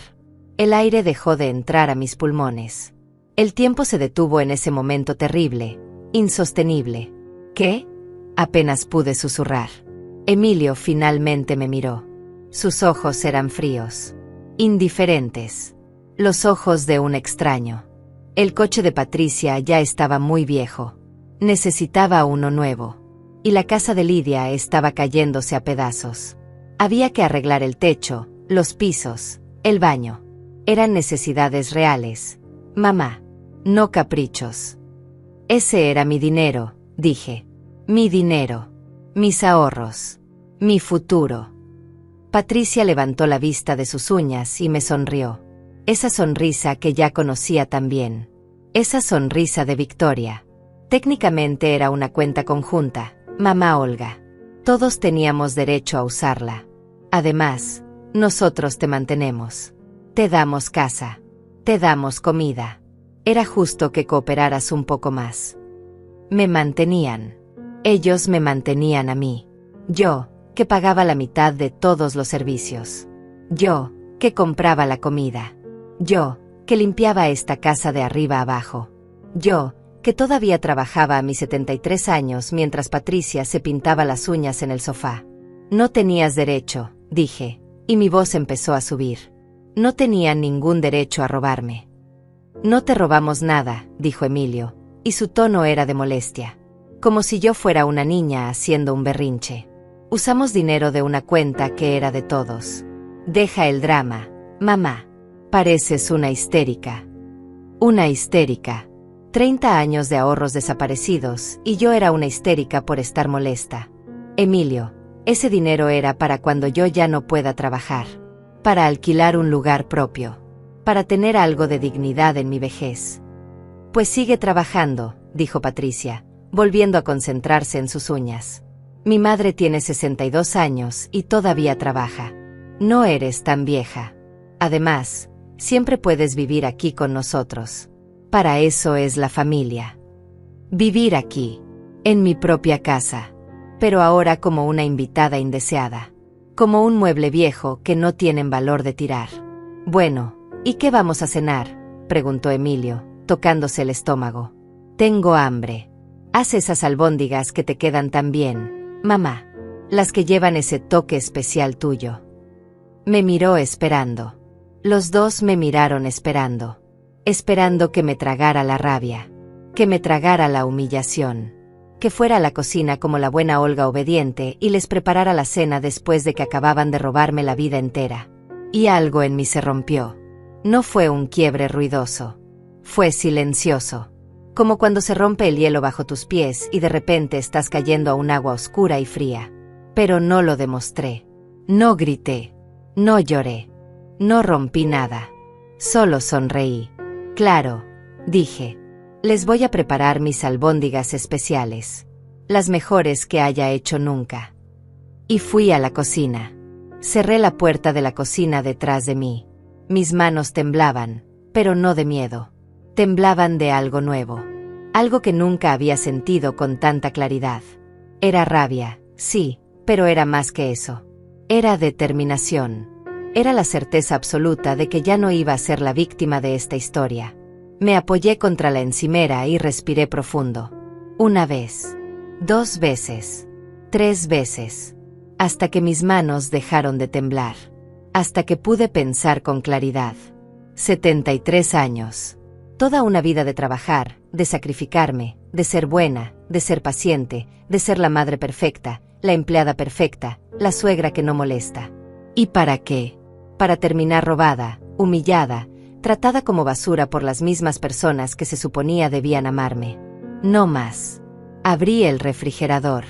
El aire dejó de entrar a mis pulmones. El tiempo se detuvo en ese momento terrible, insostenible. ¿Qué? Apenas pude susurrar. Emilio finalmente me miró. Sus ojos eran fríos, indiferentes. Los ojos de un extraño. El coche de Patricia ya estaba muy viejo. Necesitaba uno nuevo. Y la casa de Lidia estaba cayéndose a pedazos. Había que arreglar el techo, los pisos, el baño. Eran necesidades reales, mamá, no caprichos. Ese era mi dinero, dije. Mi dinero, mis ahorros, mi futuro. Patricia levantó la vista de sus uñas y me sonrió. Esa sonrisa que ya conocía tan bien. Esa sonrisa de victoria. Técnicamente era una cuenta conjunta. Mamá Olga. Todos teníamos derecho a usarla. Además, nosotros te mantenemos. Te damos casa. Te damos comida. Era justo que cooperaras un poco más. Me mantenían. Ellos me mantenían a mí. Yo, que pagaba la mitad de todos los servicios. Yo, que compraba la comida. Yo, que limpiaba esta casa de arriba abajo. Yo, que todavía trabajaba a mis 73 años mientras Patricia se pintaba las uñas en el sofá. No tenías derecho, dije, y mi voz empezó a subir. No tenían ningún derecho a robarme. No te robamos nada, dijo Emilio, y su tono era de molestia. Como si yo fuera una niña haciendo un berrinche. Usamos dinero de una cuenta que era de todos. Deja el drama, mamá. Pareces una histérica. Una histérica. 30 años de ahorros desaparecidos, y yo era una histérica por estar molesta. Emilio, ese dinero era para cuando yo ya no pueda trabajar. Para alquilar un lugar propio. Para tener algo de dignidad en mi vejez. Pues sigue trabajando, dijo Patricia, volviendo a concentrarse en sus uñas. Mi madre tiene 62 años y todavía trabaja. No eres tan vieja. Además, siempre puedes vivir aquí con nosotros. Para eso es la familia. Vivir aquí, en mi propia casa, pero ahora como una invitada indeseada. Como un mueble viejo que no tienen valor de tirar. Bueno, ¿y qué vamos a cenar?, preguntó Emilio, tocándose el estómago. Tengo hambre. Haz esas albóndigas que te quedan tan bien, mamá. Las que llevan ese toque especial tuyo. Me miró esperando. Los dos me miraron esperando. Esperando que me tragara la rabia. Que me tragara la humillación. Que fuera a la cocina como la buena Olga obediente y les preparara la cena después de que acababan de robarme la vida entera. Y algo en mí se rompió. No fue un quiebre ruidoso. Fue silencioso. Como cuando se rompe el hielo bajo tus pies y de repente estás cayendo a un agua oscura y fría. Pero no lo demostré. No grité. No lloré. No rompí nada. Solo sonreí. Claro, dije. Les voy a preparar mis albóndigas especiales. Las mejores que haya hecho nunca. Y fui a la cocina. Cerré la puerta de la cocina detrás de mí. Mis manos temblaban, pero no de miedo. Temblaban de algo nuevo. Algo que nunca había sentido con tanta claridad. Era rabia, sí, pero era más que eso. Era determinación. Era la certeza absoluta de que ya no iba a ser la víctima de esta historia. Me apoyé contra la encimera y respiré profundo. Una vez. 2 veces. 3 veces. Hasta que mis manos dejaron de temblar. Hasta que pude pensar con claridad. 73 años. Toda una vida de trabajar, de sacrificarme, de ser buena, de ser paciente, de ser la madre perfecta, la empleada perfecta, la suegra que no molesta. ¿Y para qué? Para terminar robada, humillada, tratada como basura por las mismas personas que se suponía debían amarme. No más. Abrí el refrigerador.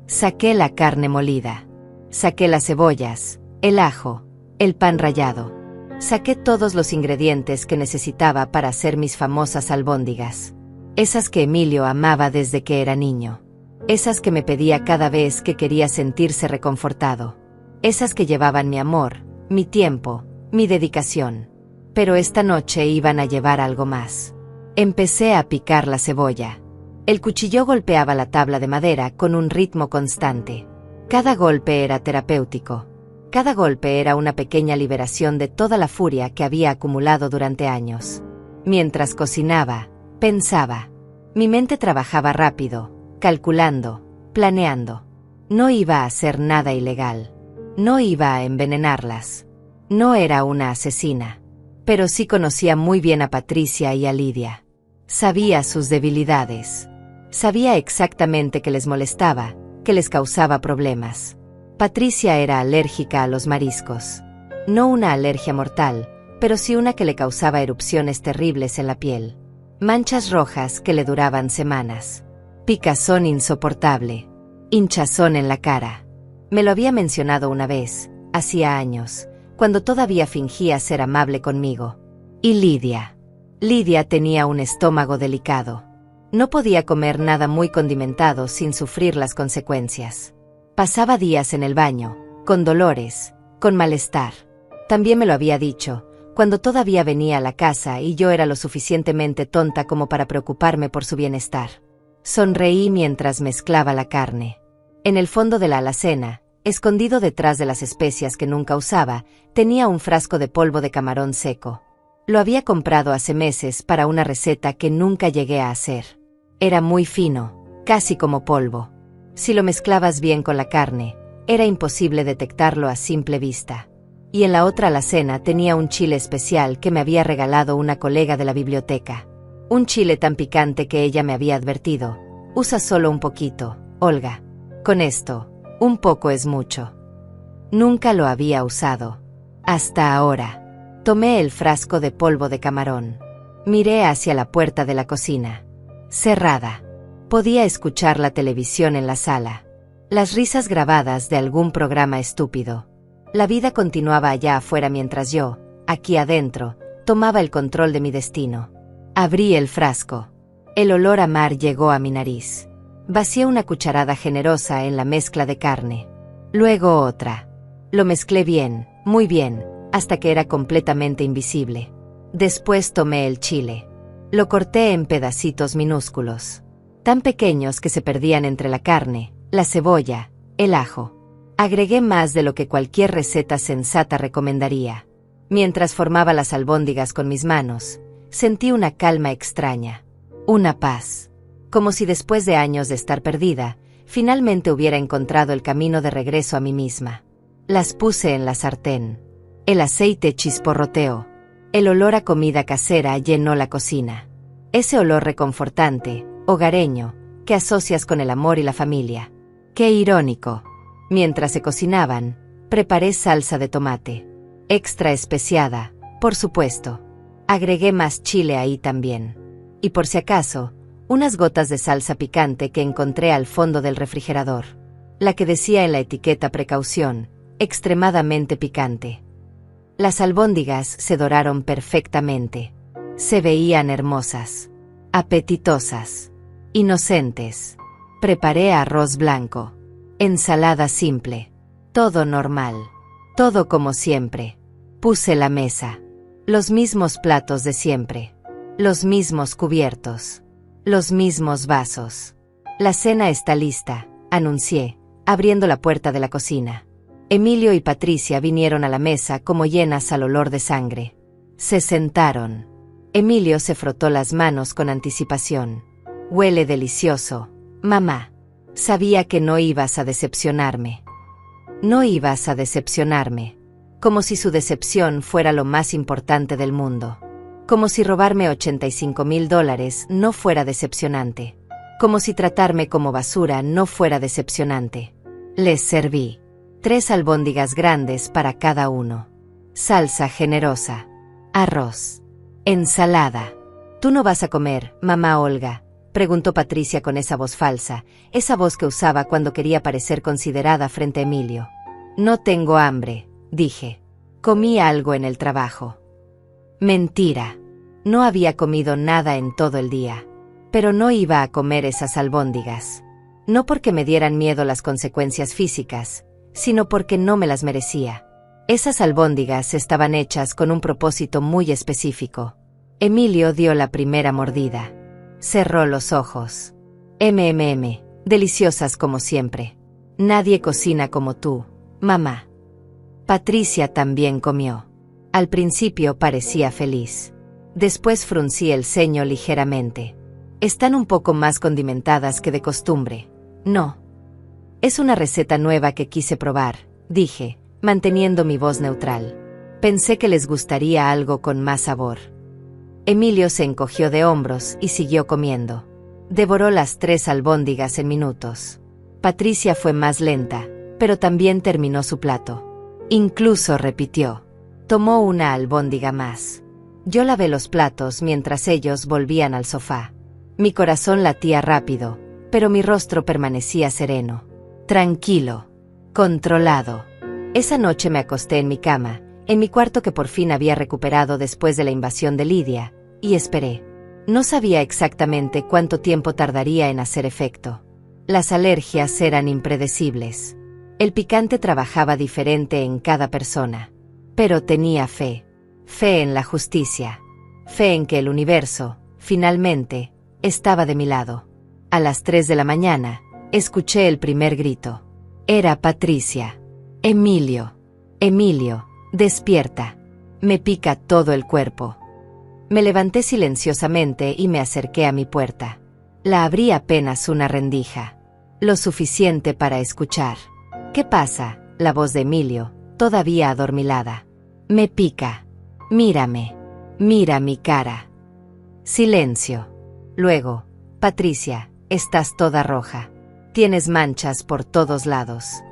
Saqué la carne molida. Saqué las cebollas, el ajo, el pan rallado. Saqué todos los ingredientes que necesitaba para hacer mis famosas albóndigas. Esas que Emilio amaba desde que era niño. Esas que me pedía cada vez que quería sentirse reconfortado. Esas que llevaban mi amor, mi tiempo, mi dedicación. Pero esta noche iban a llevar algo más. Empecé a picar la cebolla. El cuchillo golpeaba la tabla de madera con un ritmo constante. Cada golpe era terapéutico. Cada golpe era una pequeña liberación de toda la furia que había acumulado durante años. Mientras cocinaba, pensaba. Mi mente trabajaba rápido, calculando, planeando. No iba a hacer nada ilegal. No iba a envenenarlas. No era una asesina. Pero sí conocía muy bien a Patricia y a Lidia. Sabía sus debilidades. Sabía exactamente qué les molestaba, que les causaba problemas. Patricia era alérgica a los mariscos. No una alergia mortal, pero sí una que le causaba erupciones terribles en la piel. Manchas rojas que le duraban semanas. Picazón insoportable. Hinchazón en la cara. Me lo había mencionado una vez, hacía años, cuando todavía fingía ser amable conmigo. Y Lidia. Lidia tenía un estómago delicado. No podía comer nada muy condimentado sin sufrir las consecuencias. Pasaba días en el baño, con dolores, con malestar. También me lo había dicho, cuando todavía venía a la casa y yo era lo suficientemente tonta como para preocuparme por su bienestar. Sonreí mientras mezclaba la carne. En el fondo de la alacena, escondido detrás de las especias que nunca usaba, tenía un frasco de polvo de camarón seco. Lo había comprado hace meses para una receta que nunca llegué a hacer. Era muy fino, casi como polvo. Si lo mezclabas bien con la carne, era imposible detectarlo a simple vista. Y en la otra alacena tenía un chile especial que me había regalado una colega de la biblioteca. Un chile tan picante que ella me había advertido: usa solo un poquito, Olga. Con esto, un poco es mucho. Nunca lo había usado. Hasta ahora. Tomé el frasco de polvo de camarón. Miré hacia la puerta de la cocina. Cerrada. Podía escuchar la televisión en la sala. Las risas grabadas de algún programa estúpido. La vida continuaba allá afuera mientras yo, aquí adentro, tomaba el control de mi destino. Abrí el frasco. El olor a mar llegó a mi nariz. Vacié una cucharada generosa en la mezcla de carne. Luego otra. Lo mezclé bien, muy bien, hasta que era completamente invisible. Después tomé el chile. Lo corté en pedacitos minúsculos, tan pequeños que se perdían entre la carne, la cebolla, el ajo. Agregué más de lo que cualquier receta sensata recomendaría. Mientras formaba las albóndigas con mis manos, sentí una calma extraña, una paz. Como si después de años de estar perdida, finalmente hubiera encontrado el camino de regreso a mí misma. Las puse en la sartén. El aceite chisporroteó. El olor a comida casera llenó la cocina. Ese olor reconfortante, hogareño, que asocias con el amor y la familia. ¡Qué irónico! Mientras se cocinaban, preparé salsa de tomate. Extra especiada, por supuesto. Agregué más chile ahí también. Y por si acaso, unas gotas de salsa picante que encontré al fondo del refrigerador. La que decía en la etiqueta precaución, extremadamente picante. Las albóndigas se doraron perfectamente. Se veían hermosas, apetitosas, inocentes. Preparé arroz blanco, ensalada simple, todo normal, todo como siempre. Puse la mesa, los mismos platos de siempre, los mismos cubiertos, los mismos vasos. La cena está lista, anuncié, abriendo la puerta de la cocina. Emilio y Patricia vinieron a la mesa como llenas al olor de sangre. Se sentaron. Emilio se frotó las manos con anticipación. Huele delicioso, mamá. Sabía que no ibas a decepcionarme. No ibas a decepcionarme. Como si su decepción fuera lo más importante del mundo. Como si robarme $85,000 no fuera decepcionante. Como si tratarme como basura no fuera decepcionante. Les serví 3 albóndigas grandes para cada uno. Salsa generosa. Arroz. Ensalada. ¿Tú no vas a comer, mamá Olga?, preguntó Patricia con esa voz falsa, esa voz que usaba cuando quería parecer considerada frente a Emilio. No tengo hambre, dije. Comí algo en el trabajo. Mentira. No había comido nada en todo el día. Pero no iba a comer esas albóndigas. No porque me dieran miedo las consecuencias físicas, sino porque no me las merecía. Esas albóndigas estaban hechas con un propósito muy específico. Emilio dio la primera mordida. Cerró los ojos. Deliciosas como siempre. Nadie cocina como tú, mamá. Patricia también comió. Al principio parecía feliz. Después fruncí el ceño ligeramente. Están un poco más condimentadas que de costumbre. No. Es una receta nueva que quise probar, dije, manteniendo mi voz neutral. Pensé que les gustaría algo con más sabor. Emilio se encogió de hombros y siguió comiendo. Devoró las 3 albóndigas en minutos. Patricia fue más lenta, pero también terminó su plato. Incluso repitió. Tomó una albóndiga más. Yo lavé los platos mientras ellos volvían al sofá. Mi corazón latía rápido, pero mi rostro permanecía sereno. Tranquilo. Controlado. Esa noche me acosté en mi cama, en mi cuarto que por fin había recuperado después de la invasión de Lidia, y esperé. No sabía exactamente cuánto tiempo tardaría en hacer efecto. Las alergias eran impredecibles. El picante trabajaba diferente en cada persona. Pero tenía fe. Fe en la justicia. Fe en que el universo, finalmente, estaba de mi lado. A las 3 de la mañana, escuché el primer grito. Era Patricia. Emilio. Emilio, despierta. Me pica todo el cuerpo. Me levanté silenciosamente y me acerqué a mi puerta. La abrí apenas una rendija. Lo suficiente para escuchar. ¿Qué pasa? La voz de Emilio, todavía adormilada. Me pica. Mírame. Mira mi cara. Silencio. Luego, Patricia, estás toda roja. Tienes manchas por todos lados.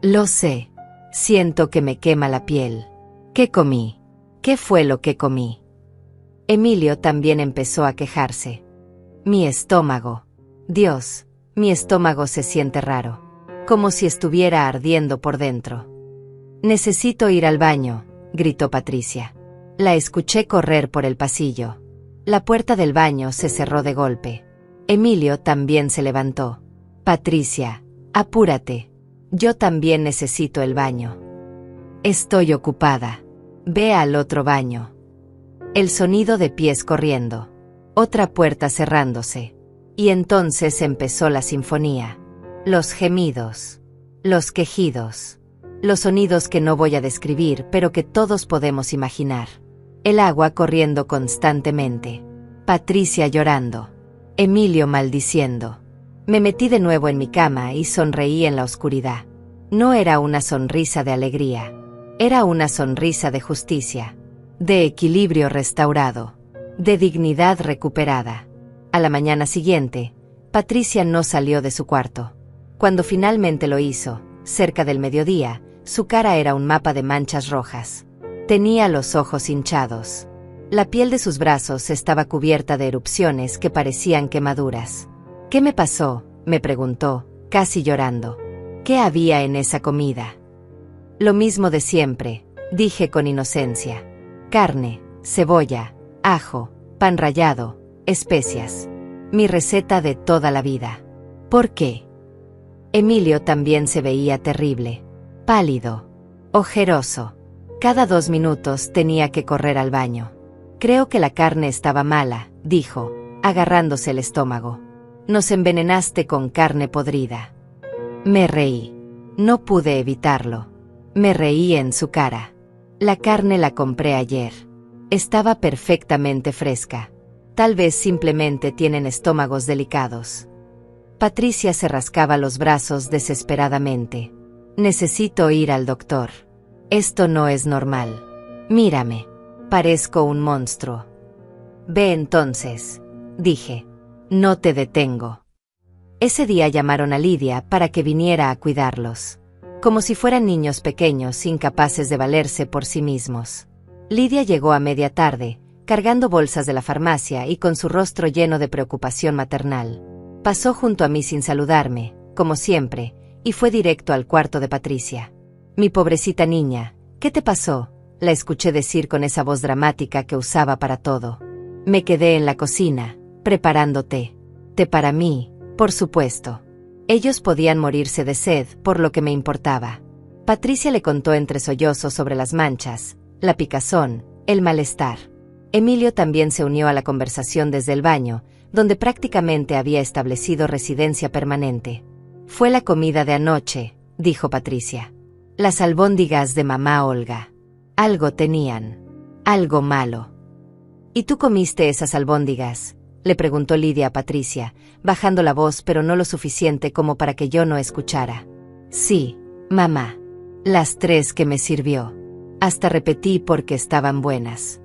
Lo sé. Siento que me quema la piel. ¿Qué comí? ¿Qué fue lo que comí? Emilio también empezó a quejarse. Mi estómago. Dios, mi estómago se siente raro. Como si estuviera ardiendo por dentro. Necesito ir al baño, gritó Patricia. La escuché correr por el pasillo. La puerta del baño se cerró de golpe. Emilio también se levantó. Patricia, apúrate. Yo también necesito el baño. Estoy ocupada. Ve al otro baño. El sonido de pies corriendo. Otra puerta cerrándose. Y entonces empezó la sinfonía. Los gemidos. Los quejidos. Los sonidos que no voy a describir, pero que todos podemos imaginar. El agua corriendo constantemente. Patricia llorando. Emilio maldiciendo. Me metí de nuevo en mi cama y sonreí en la oscuridad. No era una sonrisa de alegría. Era una sonrisa de justicia. De equilibrio restaurado. De dignidad recuperada. A la mañana siguiente, Patricia no salió de su cuarto. Cuando finalmente lo hizo, cerca del mediodía, su cara era un mapa de manchas rojas. Tenía los ojos hinchados. La piel de sus brazos estaba cubierta de erupciones que parecían quemaduras. ¿Qué me pasó?, me preguntó, casi llorando. ¿Qué había en esa comida? Lo mismo de siempre, dije con inocencia. Carne, cebolla, ajo, pan rallado, especias. Mi receta de toda la vida. ¿Por qué? Emilio también se veía terrible. Pálido. Ojeroso. Cada 2 minutos tenía que correr al baño. Creo que la carne estaba mala, dijo, agarrándose el estómago. Nos envenenaste con carne podrida. Me reí. No pude evitarlo. Me reí en su cara. La carne la compré ayer. Estaba perfectamente fresca. Tal vez simplemente tienen estómagos delicados. Patricia se rascaba los brazos desesperadamente. Necesito ir al doctor. Esto no es normal. Mírame. Parezco un monstruo. Ve entonces, dije. No te detengo. Ese día llamaron a Lidia para que viniera a cuidarlos. Como si fueran niños pequeños incapaces de valerse por sí mismos. Lidia llegó a media tarde, cargando bolsas de la farmacia y con su rostro lleno de preocupación maternal. Pasó junto a mí sin saludarme, como siempre, y fue directo al cuarto de Patricia. «Mi pobrecita niña, ¿qué te pasó?», la escuché decir con esa voz dramática que usaba para todo. Me quedé en la cocina, preparando té. Té para mí, por supuesto. Ellos podían morirse de sed, por lo que me importaba. Patricia le contó entre sollozos sobre las manchas, la picazón, el malestar. Emilio también se unió a la conversación desde el baño, donde prácticamente había establecido residencia permanente. «Fue la comida de anoche», dijo Patricia. «Las albóndigas de mamá Olga. Algo tenían. Algo malo». «¿Y tú comiste esas albóndigas?», le preguntó Lidia a Patricia, bajando la voz pero no lo suficiente como para que yo no escuchara. «Sí, mamá. Las 3 que me sirvió. Hasta repetí porque estaban buenas».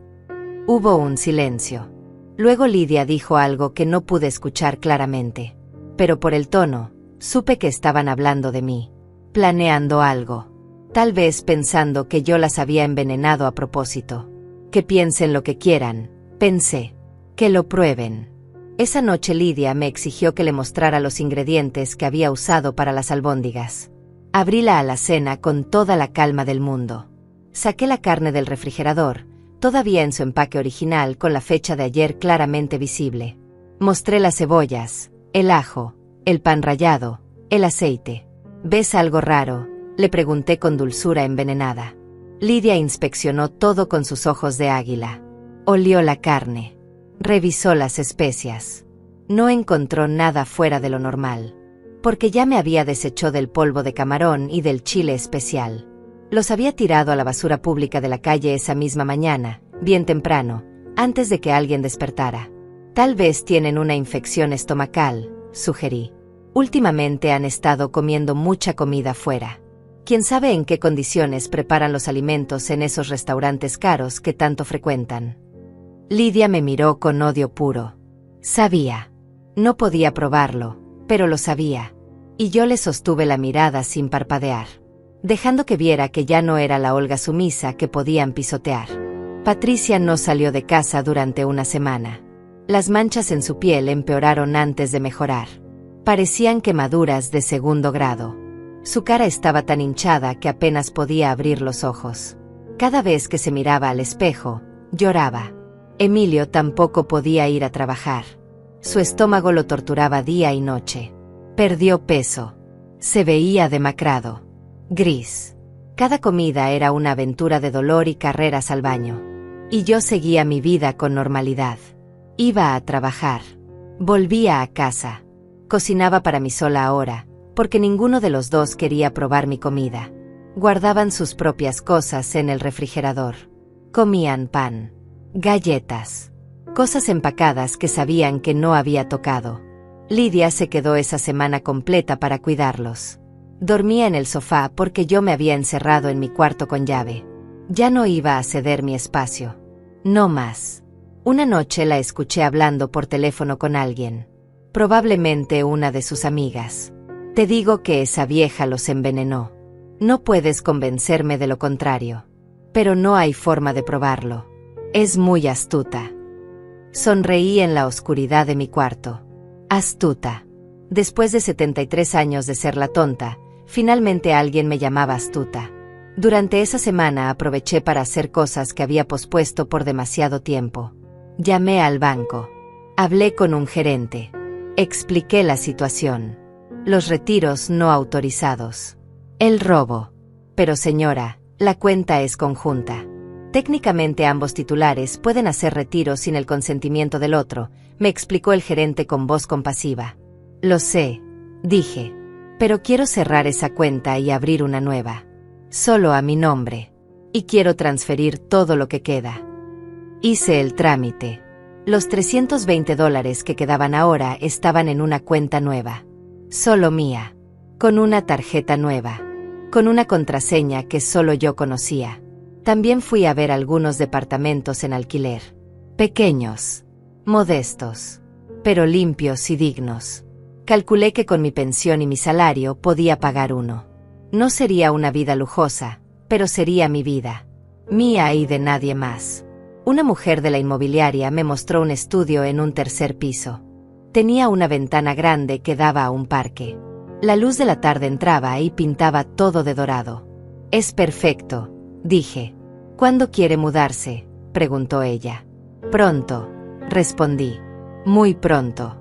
Hubo un silencio. Luego Lidia dijo algo que no pude escuchar claramente. Pero por el tono, supe que estaban hablando de mí. Planeando algo. Tal vez pensando que yo las había envenenado a propósito. Que piensen lo que quieran, pensé. Que lo prueben. Esa noche Lidia me exigió que le mostrara los ingredientes que había usado para las albóndigas. Abrí la alacena con toda la calma del mundo. Saqué la carne del refrigerador, todavía en su empaque original con la fecha de ayer claramente visible. Mostré las cebollas, el ajo, el pan rallado, el aceite. «¿Ves algo raro?», le pregunté con dulzura envenenada. Lidia inspeccionó todo con sus ojos de águila. Olió la carne. Revisó las especias. No encontró nada fuera de lo normal. Porque ya me había deshecho del polvo de camarón y del chile especial. Los había tirado a la basura pública de la calle esa misma mañana, bien temprano, antes de que alguien despertara. «Tal vez tienen una infección estomacal», sugerí. «Últimamente han estado comiendo mucha comida fuera. Quién sabe en qué condiciones preparan los alimentos en esos restaurantes caros que tanto frecuentan». Lidia me miró con odio puro. Sabía. No podía probarlo, pero lo sabía. Y yo le sostuve la mirada sin parpadear, dejando que viera que ya no era la Olga sumisa que podían pisotear. Patricia no salió de casa durante una semana. Las manchas en su piel empeoraron antes de mejorar. Parecían quemaduras de 2º grado. Su cara estaba tan hinchada que apenas podía abrir los ojos. Cada vez que se miraba al espejo, lloraba. Emilio tampoco podía ir a trabajar. Su estómago lo torturaba día y noche. Perdió peso. Se veía demacrado. Gris. Cada comida era una aventura de dolor y carreras al baño. Y yo seguía mi vida con normalidad. Iba a trabajar. Volvía a casa. Cocinaba para mí sola ahora, porque ninguno de los dos quería probar mi comida. Guardaban sus propias cosas en el refrigerador. Comían pan, galletas, cosas empacadas que sabían que no había tocado. Lidia se quedó esa semana completa para cuidarlos. Dormía en el sofá porque yo me había encerrado en mi cuarto con llave. Ya no iba a ceder mi espacio. No más. Una noche la escuché hablando por teléfono con alguien. Probablemente una de sus amigas. Te digo que esa vieja los envenenó. No puedes convencerme de lo contrario. Pero no hay forma de probarlo. Es muy astuta. Sonreí en la oscuridad de mi cuarto. Astuta. Después de 73 años de ser la tonta, finalmente alguien me llamaba astuta. Durante esa semana aproveché para hacer cosas que había pospuesto por demasiado tiempo. Llamé al banco. Hablé con un gerente. Expliqué la situación. Los retiros no autorizados. El robo. Pero señora, la cuenta es conjunta. Técnicamente ambos titulares pueden hacer retiros sin el consentimiento del otro, me explicó el gerente con voz compasiva. Lo sé, dije. Pero quiero cerrar esa cuenta y abrir una nueva. Solo a mi nombre. Y quiero transferir todo lo que queda. Hice el trámite. Los $320 que quedaban ahora estaban en una cuenta nueva. Solo mía. Con una tarjeta nueva. Con una contraseña que solo yo conocía. También fui a ver algunos departamentos en alquiler. Pequeños. Modestos. Pero limpios y dignos. Calculé que con mi pensión y mi salario podía pagar uno. No sería una vida lujosa, pero sería mi vida. Mía y de nadie más. Una mujer de la inmobiliaria me mostró un estudio en un tercer piso. Tenía una ventana grande que daba a un parque. La luz de la tarde entraba y pintaba todo de dorado. «Es perfecto», dije. «¿Cuándo quiere mudarse?», preguntó ella. «Pronto», respondí. «Muy pronto».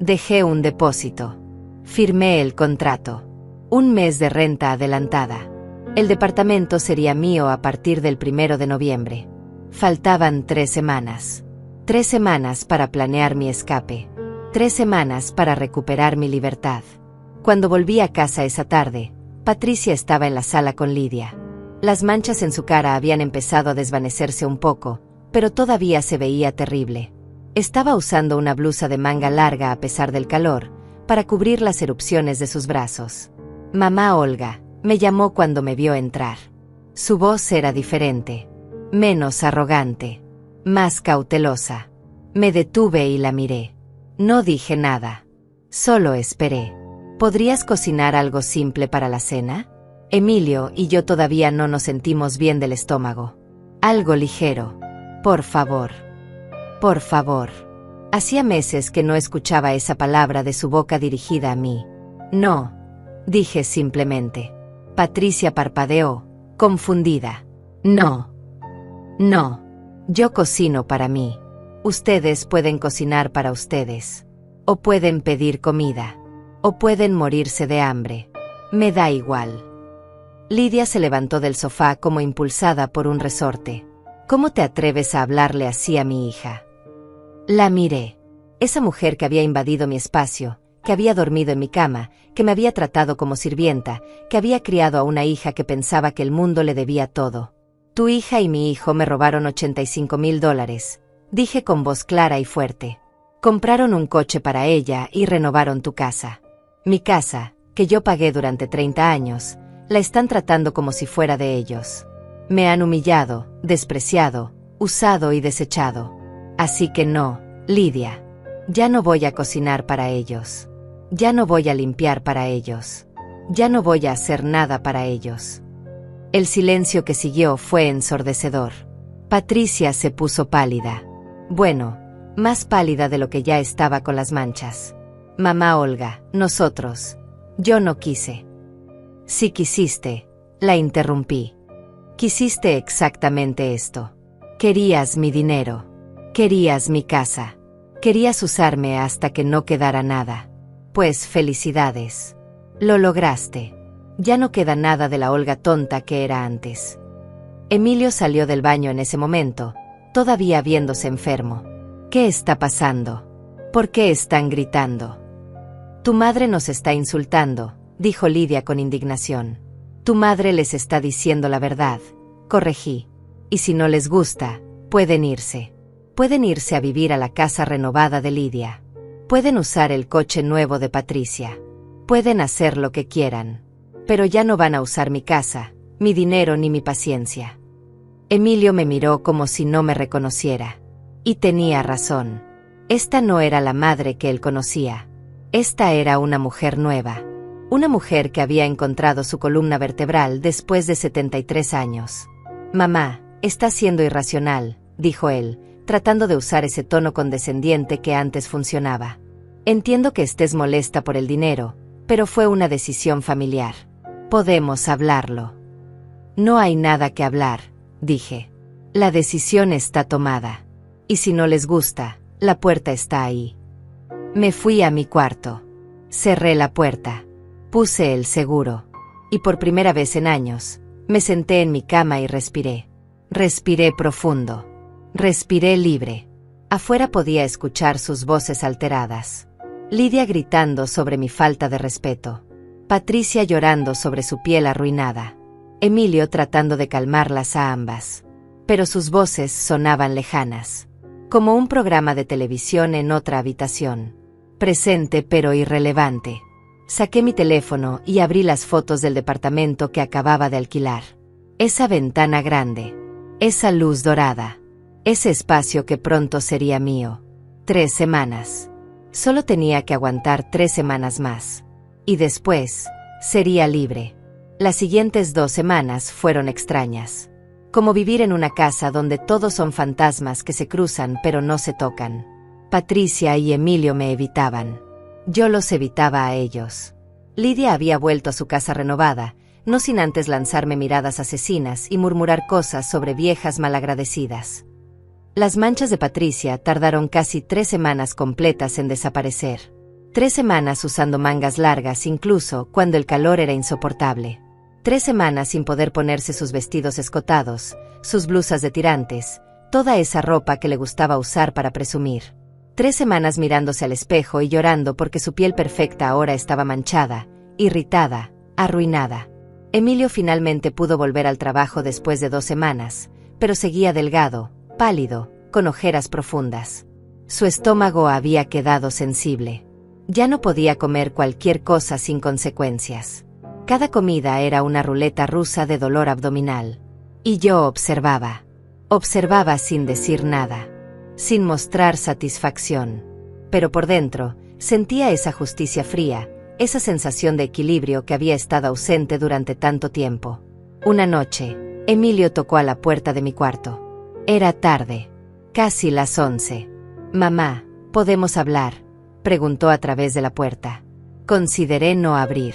Dejé un depósito. Firmé el contrato. 1 mes de renta adelantada. El departamento sería mío a partir del 1 de noviembre. Faltaban 3 semanas. 3 semanas para planear mi escape. 3 semanas para recuperar mi libertad. Cuando volví a casa esa tarde, Patricia estaba en la sala con Lidia. Las manchas en su cara habían empezado a desvanecerse un poco, pero todavía se veía terrible. Estaba usando una blusa de manga larga a pesar del calor, para cubrir las erupciones de sus brazos. «Mamá Olga», me llamó cuando me vio entrar. Su voz era diferente, menos arrogante, más cautelosa. Me detuve y la miré. No dije nada. Solo esperé. «¿Podrías cocinar algo simple para la cena? Emilio y yo todavía no nos sentimos bien del estómago. Algo ligero. Por favor. Por favor». Hacía meses que no escuchaba esa palabra de su boca dirigida a mí. «No», dije simplemente. Patricia parpadeó, confundida. «No. No. Yo cocino para mí. Ustedes pueden cocinar para ustedes. O pueden pedir comida. O pueden morirse de hambre. Me da igual». Lidia se levantó del sofá como impulsada por un resorte. «¿Cómo te atreves a hablarle así a mi hija?». La miré. Esa mujer que había invadido mi espacio, que había dormido en mi cama, que me había tratado como sirvienta, que había criado a una hija que pensaba que el mundo le debía todo. «Tu hija y mi hijo me robaron $85,000, dije con voz clara y fuerte. «Compraron un coche para ella y renovaron tu casa. Mi casa, que yo pagué durante 30 años, la están tratando como si fuera de ellos. Me han humillado, despreciado, usado y desechado. Así que no, Lidia. Ya no voy a cocinar para ellos. Ya no voy a limpiar para ellos. Ya no voy a hacer nada para ellos». El silencio que siguió fue ensordecedor. Patricia se puso pálida. Bueno, más pálida de lo que ya estaba con las manchas. «Mamá Olga, nosotros». Yo no quise. «Sí quisiste», la interrumpí. «Quisiste exactamente esto. Querías mi dinero. Querías mi casa. Querías usarme hasta que no quedara nada. Pues felicidades. Lo lograste. Ya no queda nada de la Olga tonta que era antes». Emilio salió del baño en ese momento, todavía viéndose enfermo. «¿Qué está pasando? ¿Por qué están gritando?». «Tu madre nos está insultando», dijo Lidia con indignación. «Tu madre les está diciendo la verdad», corregí. «Y si no les gusta, pueden irse. Pueden irse a vivir a la casa renovada de Lidia. Pueden usar el coche nuevo de Patricia. Pueden hacer lo que quieran. Pero ya no van a usar mi casa, mi dinero ni mi paciencia». Emilio me miró como si no me reconociera. Y tenía razón. Esta no era la madre que él conocía. Esta era una mujer nueva. Una mujer que había encontrado su columna vertebral después de 73 años. «Mamá, está siendo irracional», dijo él, tratando de usar ese tono condescendiente que antes funcionaba. «Entiendo que estés molesta por el dinero, pero fue una decisión familiar. Podemos hablarlo». «No hay nada que hablar», dije. «La decisión está tomada. Y si no les gusta, la puerta está ahí». Me fui a mi cuarto. Cerré la puerta. Puse el seguro. Y por primera vez en años, me senté en mi cama y respiré. Respiré profundo. Respiré libre. Afuera podía escuchar sus voces alteradas. Lidia gritando sobre mi falta de respeto. Patricia llorando sobre su piel arruinada. Emilio tratando de calmarlas a ambas. Pero sus voces sonaban lejanas. Como un programa de televisión en otra habitación. Presente pero irrelevante. Saqué mi teléfono y abrí las fotos del departamento que acababa de alquilar. Esa ventana grande. Esa luz dorada. Ese espacio que pronto sería mío. 3 semanas. Solo tenía que aguantar 3 semanas más. Y después, sería libre. Las siguientes 2 semanas fueron extrañas. Como vivir en una casa donde todos son fantasmas que se cruzan pero no se tocan. Patricia y Emilio me evitaban. Yo los evitaba a ellos. Lidia había vuelto a su casa renovada, no sin antes lanzarme miradas asesinas y murmurar cosas sobre viejas malagradecidas. Las manchas de Patricia tardaron casi 3 semanas completas en desaparecer. 3 semanas usando mangas largas incluso cuando el calor era insoportable. 3 semanas sin poder ponerse sus vestidos escotados, sus blusas de tirantes, toda esa ropa que le gustaba usar para presumir. 3 semanas mirándose al espejo y llorando porque su piel perfecta ahora estaba manchada, irritada, arruinada. Emilio finalmente pudo volver al trabajo después de 2 semanas, pero seguía delgado, pálido, con ojeras profundas. Su estómago había quedado sensible. Ya no podía comer cualquier cosa sin consecuencias. Cada comida era una ruleta rusa de dolor abdominal. Y yo observaba. Observaba sin decir nada, sin mostrar satisfacción. Pero por dentro, sentía esa justicia fría, esa sensación de equilibrio que había estado ausente durante tanto tiempo. Una noche, Emilio tocó a la puerta de mi cuarto. Era tarde, casi las 11. «Mamá, ¿podemos hablar?», preguntó a través de la puerta. Consideré no abrir.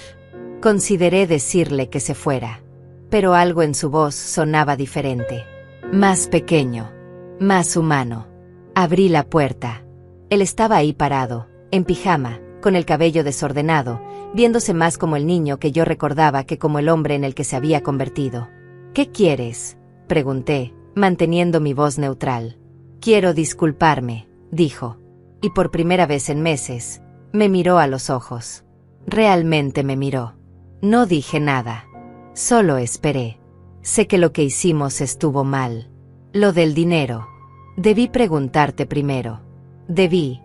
Consideré decirle que se fuera. Pero algo en su voz sonaba diferente. Más pequeño. Más humano. Abrí la puerta. Él estaba ahí parado, en pijama, con el cabello desordenado, viéndose más como el niño que yo recordaba que como el hombre en el que se había convertido. «¿Qué quieres?», pregunté, manteniendo mi voz neutral. «Quiero disculparme», dijo. Y por primera vez en meses, me miró a los ojos. Realmente me miró. No dije nada. Solo esperé. Sé que lo que hicimos estuvo mal. Lo del dinero. Debí preguntarte primero. Debí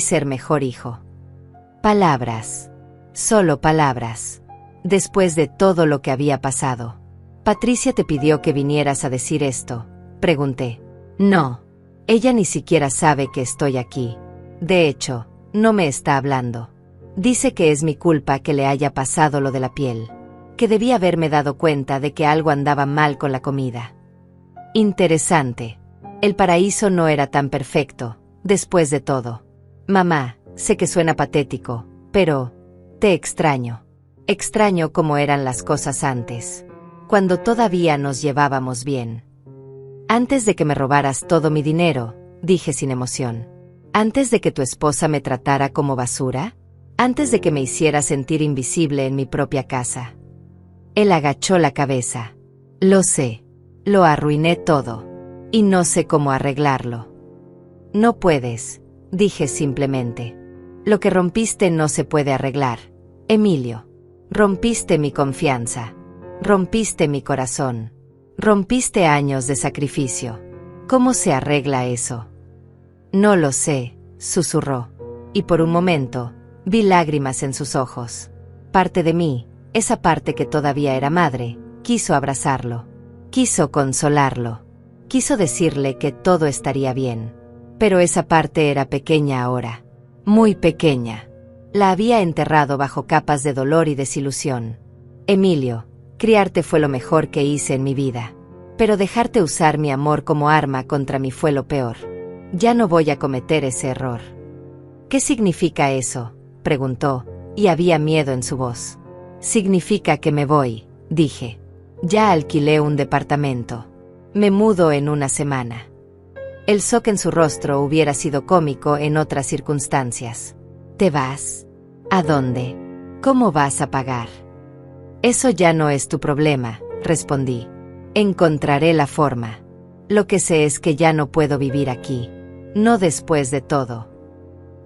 ser mejor hijo. Palabras. Solo palabras. Después de todo lo que había pasado. ¿Patricia te pidió que vinieras a decir esto?, pregunté. No. Ella ni siquiera sabe que estoy aquí. De hecho, no me está hablando. Dice que es mi culpa que le haya pasado lo de la piel. Que debí haberme dado cuenta de que algo andaba mal con la comida. Interesante. El paraíso no era tan perfecto, después de todo. Mamá, sé que suena patético, pero te extraño. Extraño cómo eran las cosas antes. Cuando todavía nos llevábamos bien. Antes de que me robaras todo mi dinero, dije sin emoción. Antes de que tu esposa me tratara como basura. Antes de que me hiciera sentir invisible en mi propia casa. Él agachó la cabeza. Lo sé. Lo arruiné todo. Y no sé cómo arreglarlo. No puedes, dije simplemente. Lo que rompiste no se puede arreglar, Emilio. Rompiste mi confianza. Rompiste mi corazón. Rompiste años de sacrificio. ¿Cómo se arregla eso? No lo sé, susurró. Y por un momento, vi lágrimas en sus ojos. Parte de mí, esa parte que todavía era madre, quiso abrazarlo. Quiso consolarlo. Quiso decirle que todo estaría bien. Pero esa parte era pequeña ahora. Muy pequeña. La había enterrado bajo capas de dolor y desilusión. Emilio, criarte fue lo mejor que hice en mi vida. Pero dejarte usar mi amor como arma contra mí fue lo peor. Ya no voy a cometer ese error. ¿Qué significa eso?, preguntó, y había miedo en su voz. Significa que me voy, dije. Ya alquilé un departamento. Me mudo en una semana. El shock en su rostro hubiera sido cómico en otras circunstancias. ¿Te vas? ¿A dónde? ¿Cómo vas a pagar? Eso ya no es tu problema, respondí. Encontraré la forma. Lo que sé es que ya no puedo vivir aquí. No después de todo.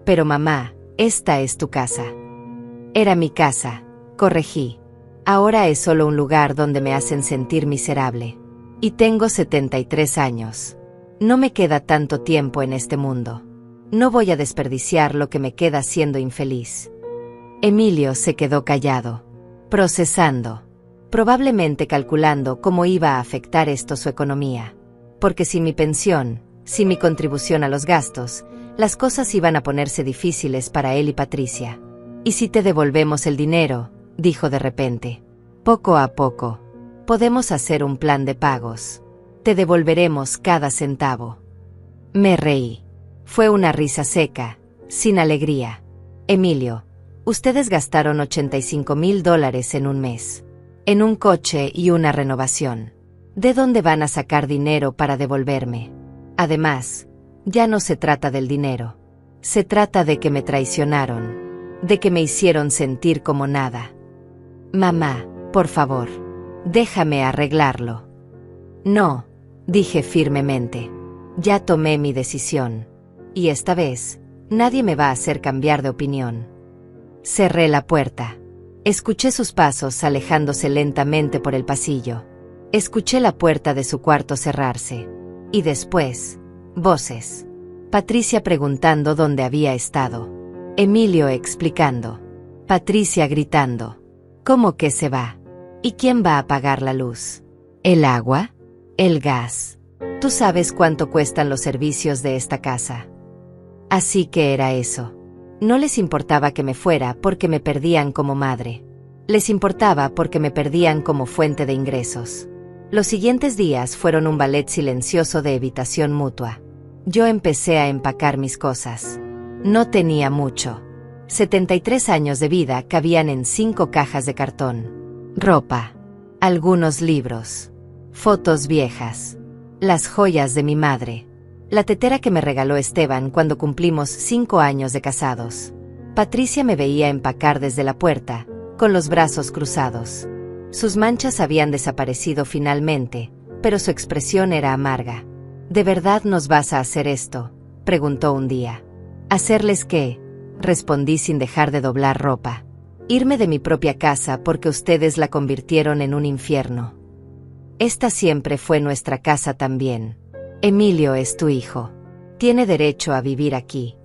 Pero mamá, esta es tu casa. Era mi casa, corregí. Ahora es solo un lugar donde me hacen sentir miserable. Y tengo 73 años. No me queda tanto tiempo en este mundo. No voy a desperdiciar lo que me queda siendo infeliz. Emilio se quedó callado, procesando, probablemente calculando cómo iba a afectar esto su economía. Porque sin mi pensión, sin mi contribución a los gastos, las cosas iban a ponerse difíciles para él y Patricia. ¿Y si te devolvemos el dinero?, dijo de repente. Poco a poco. Podemos hacer un plan de pagos. Te devolveremos cada centavo. Me reí. Fue una risa seca, sin alegría. Emilio, ustedes gastaron $85,000 en un mes. En un coche y una renovación. ¿De dónde van a sacar dinero para devolverme? Además, ya no se trata del dinero. Se trata de que me traicionaron. De que me hicieron sentir como nada. Mamá, por favor, déjame arreglarlo. No, dije firmemente. Ya tomé mi decisión. Y esta vez, nadie me va a hacer cambiar de opinión. Cerré la puerta. Escuché sus pasos alejándose lentamente por el pasillo. Escuché la puerta de su cuarto cerrarse. Y después, voces. Patricia preguntando dónde había estado. Emilio explicando. Patricia gritando. ¿Cómo que se va? ¿Y quién va a pagar la luz? ¿El agua? ¿El gas? Tú sabes cuánto cuestan los servicios de esta casa. Así que era eso. No les importaba que me fuera porque me perdían como madre. Les importaba porque me perdían como fuente de ingresos. Los siguientes días fueron un ballet silencioso de evitación mutua. Yo empecé a empacar mis cosas. No tenía mucho. 73 años de vida cabían en 5 cajas de cartón. Ropa. Algunos libros. Fotos viejas. Las joyas de mi madre. La tetera que me regaló Esteban cuando cumplimos 5 años de casados. Patricia me veía empacar desde la puerta, con los brazos cruzados. Sus manchas habían desaparecido finalmente, pero su expresión era amarga. ¿De verdad nos vas a hacer esto?, preguntó un día. ¿Hacerles qué?, respondí sin dejar de doblar ropa. Irme de mi propia casa porque ustedes la convirtieron en un infierno. Esta siempre fue nuestra casa también. Emilio es tu hijo. Tiene derecho a vivir aquí.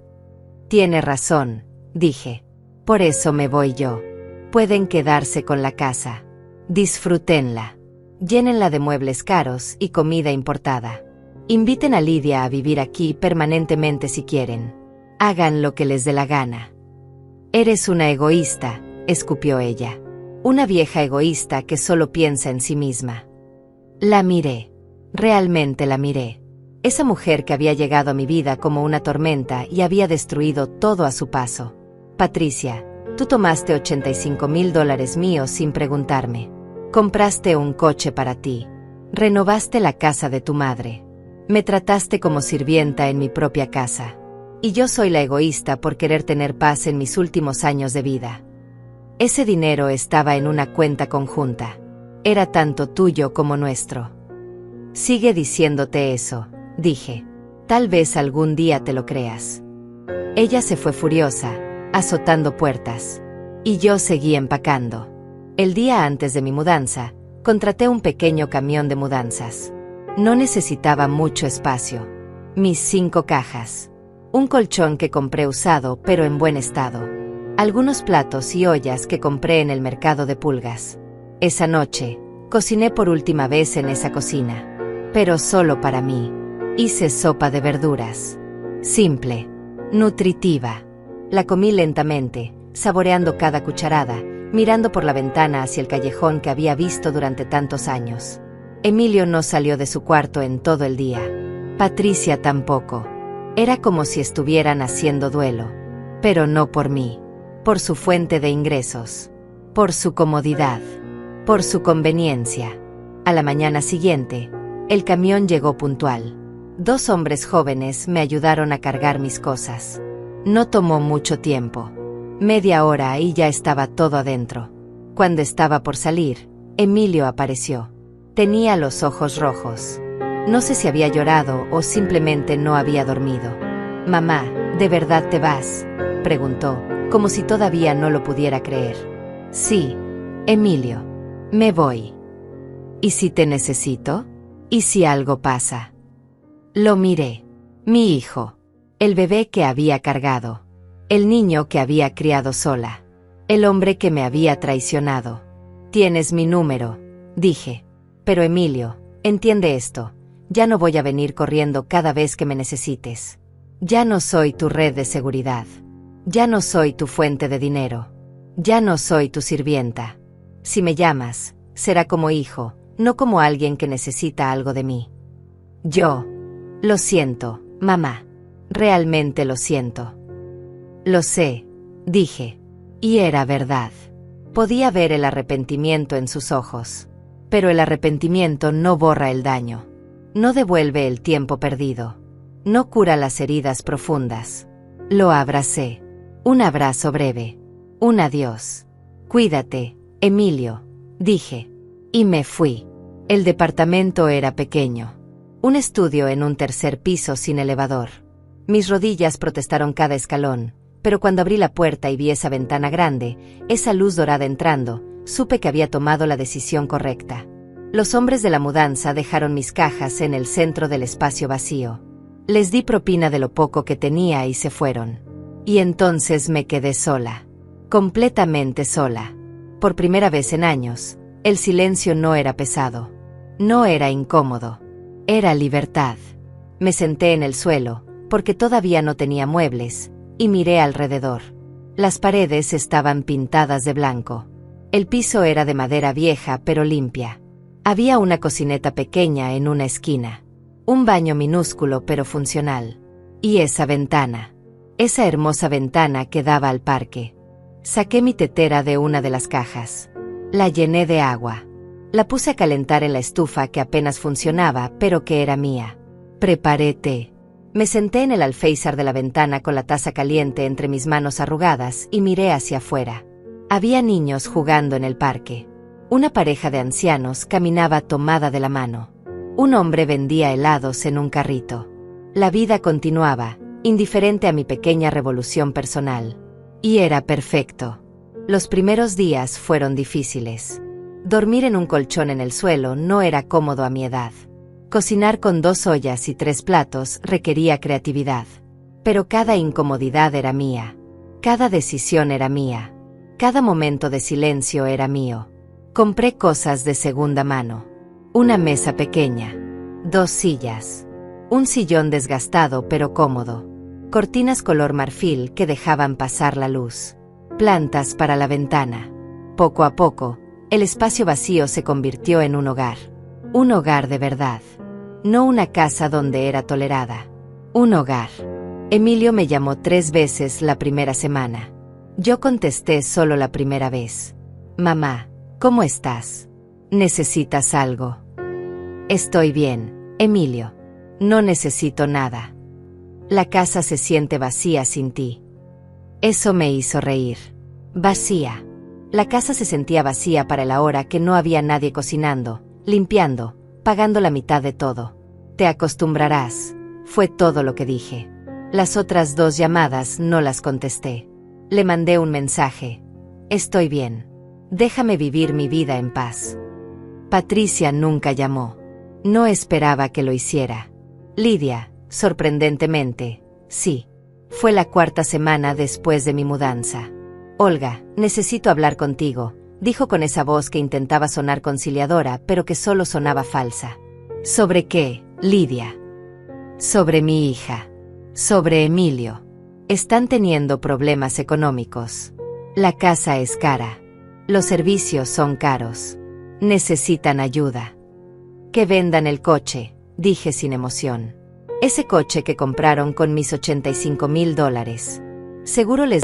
Tiene razón, dije. Por eso me voy yo. Pueden quedarse con la casa. Disfrútenla. Llénenla de muebles caros y comida importada. Inviten a Lidia a vivir aquí permanentemente si quieren. Hagan lo que les dé la gana. Eres una egoísta, escupió ella. Una vieja egoísta que solo piensa en sí misma. La miré. Realmente la miré. Esa mujer que había llegado a mi vida como una tormenta y había destruido todo a su paso. Patricia, tú tomaste $85,000 míos sin preguntarme. Compraste un coche para ti. Renovaste la casa de tu madre. Me trataste como sirvienta en mi propia casa. Y yo soy la egoísta por querer tener paz en mis últimos años de vida. Ese dinero estaba en una cuenta conjunta. Era tanto tuyo como nuestro. Sigue diciéndote eso, dije. Tal vez algún día te lo creas. Ella se fue furiosa, azotando puertas. Y yo seguí empacando. El día antes de mi mudanza, contraté un pequeño camión de mudanzas. No necesitaba mucho espacio. Mis 5 cajas. Un colchón que compré usado pero en buen estado. Algunos platos y ollas que compré en el mercado de pulgas. Esa noche, cociné por última vez en esa cocina. Pero solo para mí. Hice sopa de verduras. Simple. Nutritiva. La comí lentamente, saboreando cada cucharada, mirando por la ventana hacia el callejón que había visto durante tantos años. Emilio no salió de su cuarto en todo el día. Patricia tampoco. Era como si estuvieran haciendo duelo. Pero no por mí. Por su fuente de ingresos. Por su comodidad. Por su conveniencia. A la mañana siguiente, el camión llegó puntual. 2 hombres jóvenes me ayudaron a cargar mis cosas. No tomó mucho tiempo. Media hora y ya estaba todo adentro. Cuando estaba por salir, Emilio apareció. Tenía los ojos rojos. No sé si había llorado o simplemente no había dormido. «Mamá, ¿de verdad te vas?», preguntó, como si todavía no lo pudiera creer. «Sí, Emilio. Me voy». «¿Y si te necesito? ¿Y si algo pasa?». Lo miré. Mi hijo. El bebé que había cargado. El niño que había criado sola. El hombre que me había traicionado. «Tienes mi número», dije. «Pero Emilio, entiende esto. Ya no voy a venir corriendo cada vez que me necesites. Ya no soy tu red de seguridad. Ya no soy tu fuente de dinero. Ya no soy tu sirvienta. Si me llamas, será como hijo, no como alguien que necesita algo de mí. Yo. Lo siento, mamá. Realmente lo siento. Lo sé, dije. Y era verdad. Podía ver el arrepentimiento en sus ojos. Pero el arrepentimiento no borra el daño. No devuelve el tiempo perdido. No cura las heridas profundas. Lo abracé. Un abrazo breve. Un adiós. Cuídate, Emilio, dije. Y me fui. El departamento era pequeño. Un estudio en un tercer piso sin elevador. Mis rodillas protestaron cada escalón, pero cuando abrí la puerta y vi esa ventana grande, esa luz dorada entrando, supe que había tomado la decisión correcta. Los hombres de la mudanza dejaron mis cajas en el centro del espacio vacío. Les di propina de lo poco que tenía y se fueron. Y entonces me quedé sola. Completamente sola. Por primera vez en años, el silencio no era pesado. No era incómodo. Era libertad. Me senté en el suelo, porque todavía no tenía muebles, y miré alrededor. Las paredes estaban pintadas de blanco. El piso era de madera vieja pero limpia. Había una cocineta pequeña en una esquina. Un baño minúsculo pero funcional. Y esa ventana. Esa hermosa ventana que daba al parque. Saqué mi tetera de una de las cajas. La llené de agua. La puse a calentar en la estufa que apenas funcionaba, pero que era mía. Preparé té. Me senté en el alféizar de la ventana con la taza caliente entre mis manos arrugadas y miré hacia afuera. Había niños jugando en el parque. Una pareja de ancianos caminaba tomada de la mano. Un hombre vendía helados en un carrito. La vida continuaba, indiferente a mi pequeña revolución personal. Y era perfecto. Los primeros días fueron difíciles. Dormir en un colchón en el suelo no era cómodo a mi edad. Cocinar con 2 ollas y 3 platos requería creatividad. Pero cada incomodidad era mía. Cada decisión era mía. Cada momento de silencio era mío. Compré cosas de segunda mano. Una mesa pequeña. 2 sillas. Un sillón desgastado pero cómodo. Cortinas color marfil que dejaban pasar la luz. Plantas para la ventana. Poco a poco, el espacio vacío se convirtió en un hogar. Un hogar de verdad. No una casa donde era tolerada. Un hogar. Emilio me llamó 3 veces la primera semana. Yo contesté solo la primera vez. Mamá, ¿cómo estás? ¿Necesitas algo? Estoy bien, Emilio. No necesito nada. La casa se siente vacía sin ti. Eso me hizo reír. Vacía. La casa se sentía vacía para la hora que no había nadie cocinando, limpiando, pagando la mitad de todo. Te acostumbrarás, fue todo lo que dije. Las otras 2 llamadas no las contesté. Le mandé un mensaje. Estoy bien. Déjame vivir mi vida en paz. Patricia nunca llamó. No esperaba que lo hiciera. Lidia, sorprendentemente, sí. Fue la 4ª semana después de mi mudanza. Olga, necesito hablar contigo, dijo con esa voz que intentaba sonar conciliadora, pero que solo sonaba falsa. ¿Sobre qué, Lidia? Sobre mi hija. Sobre Emilio. Están teniendo problemas económicos. La casa es cara. Los servicios son caros. Necesitan ayuda. Que vendan el coche, dije sin emoción. Ese coche que compraron con mis $85,000. Seguro les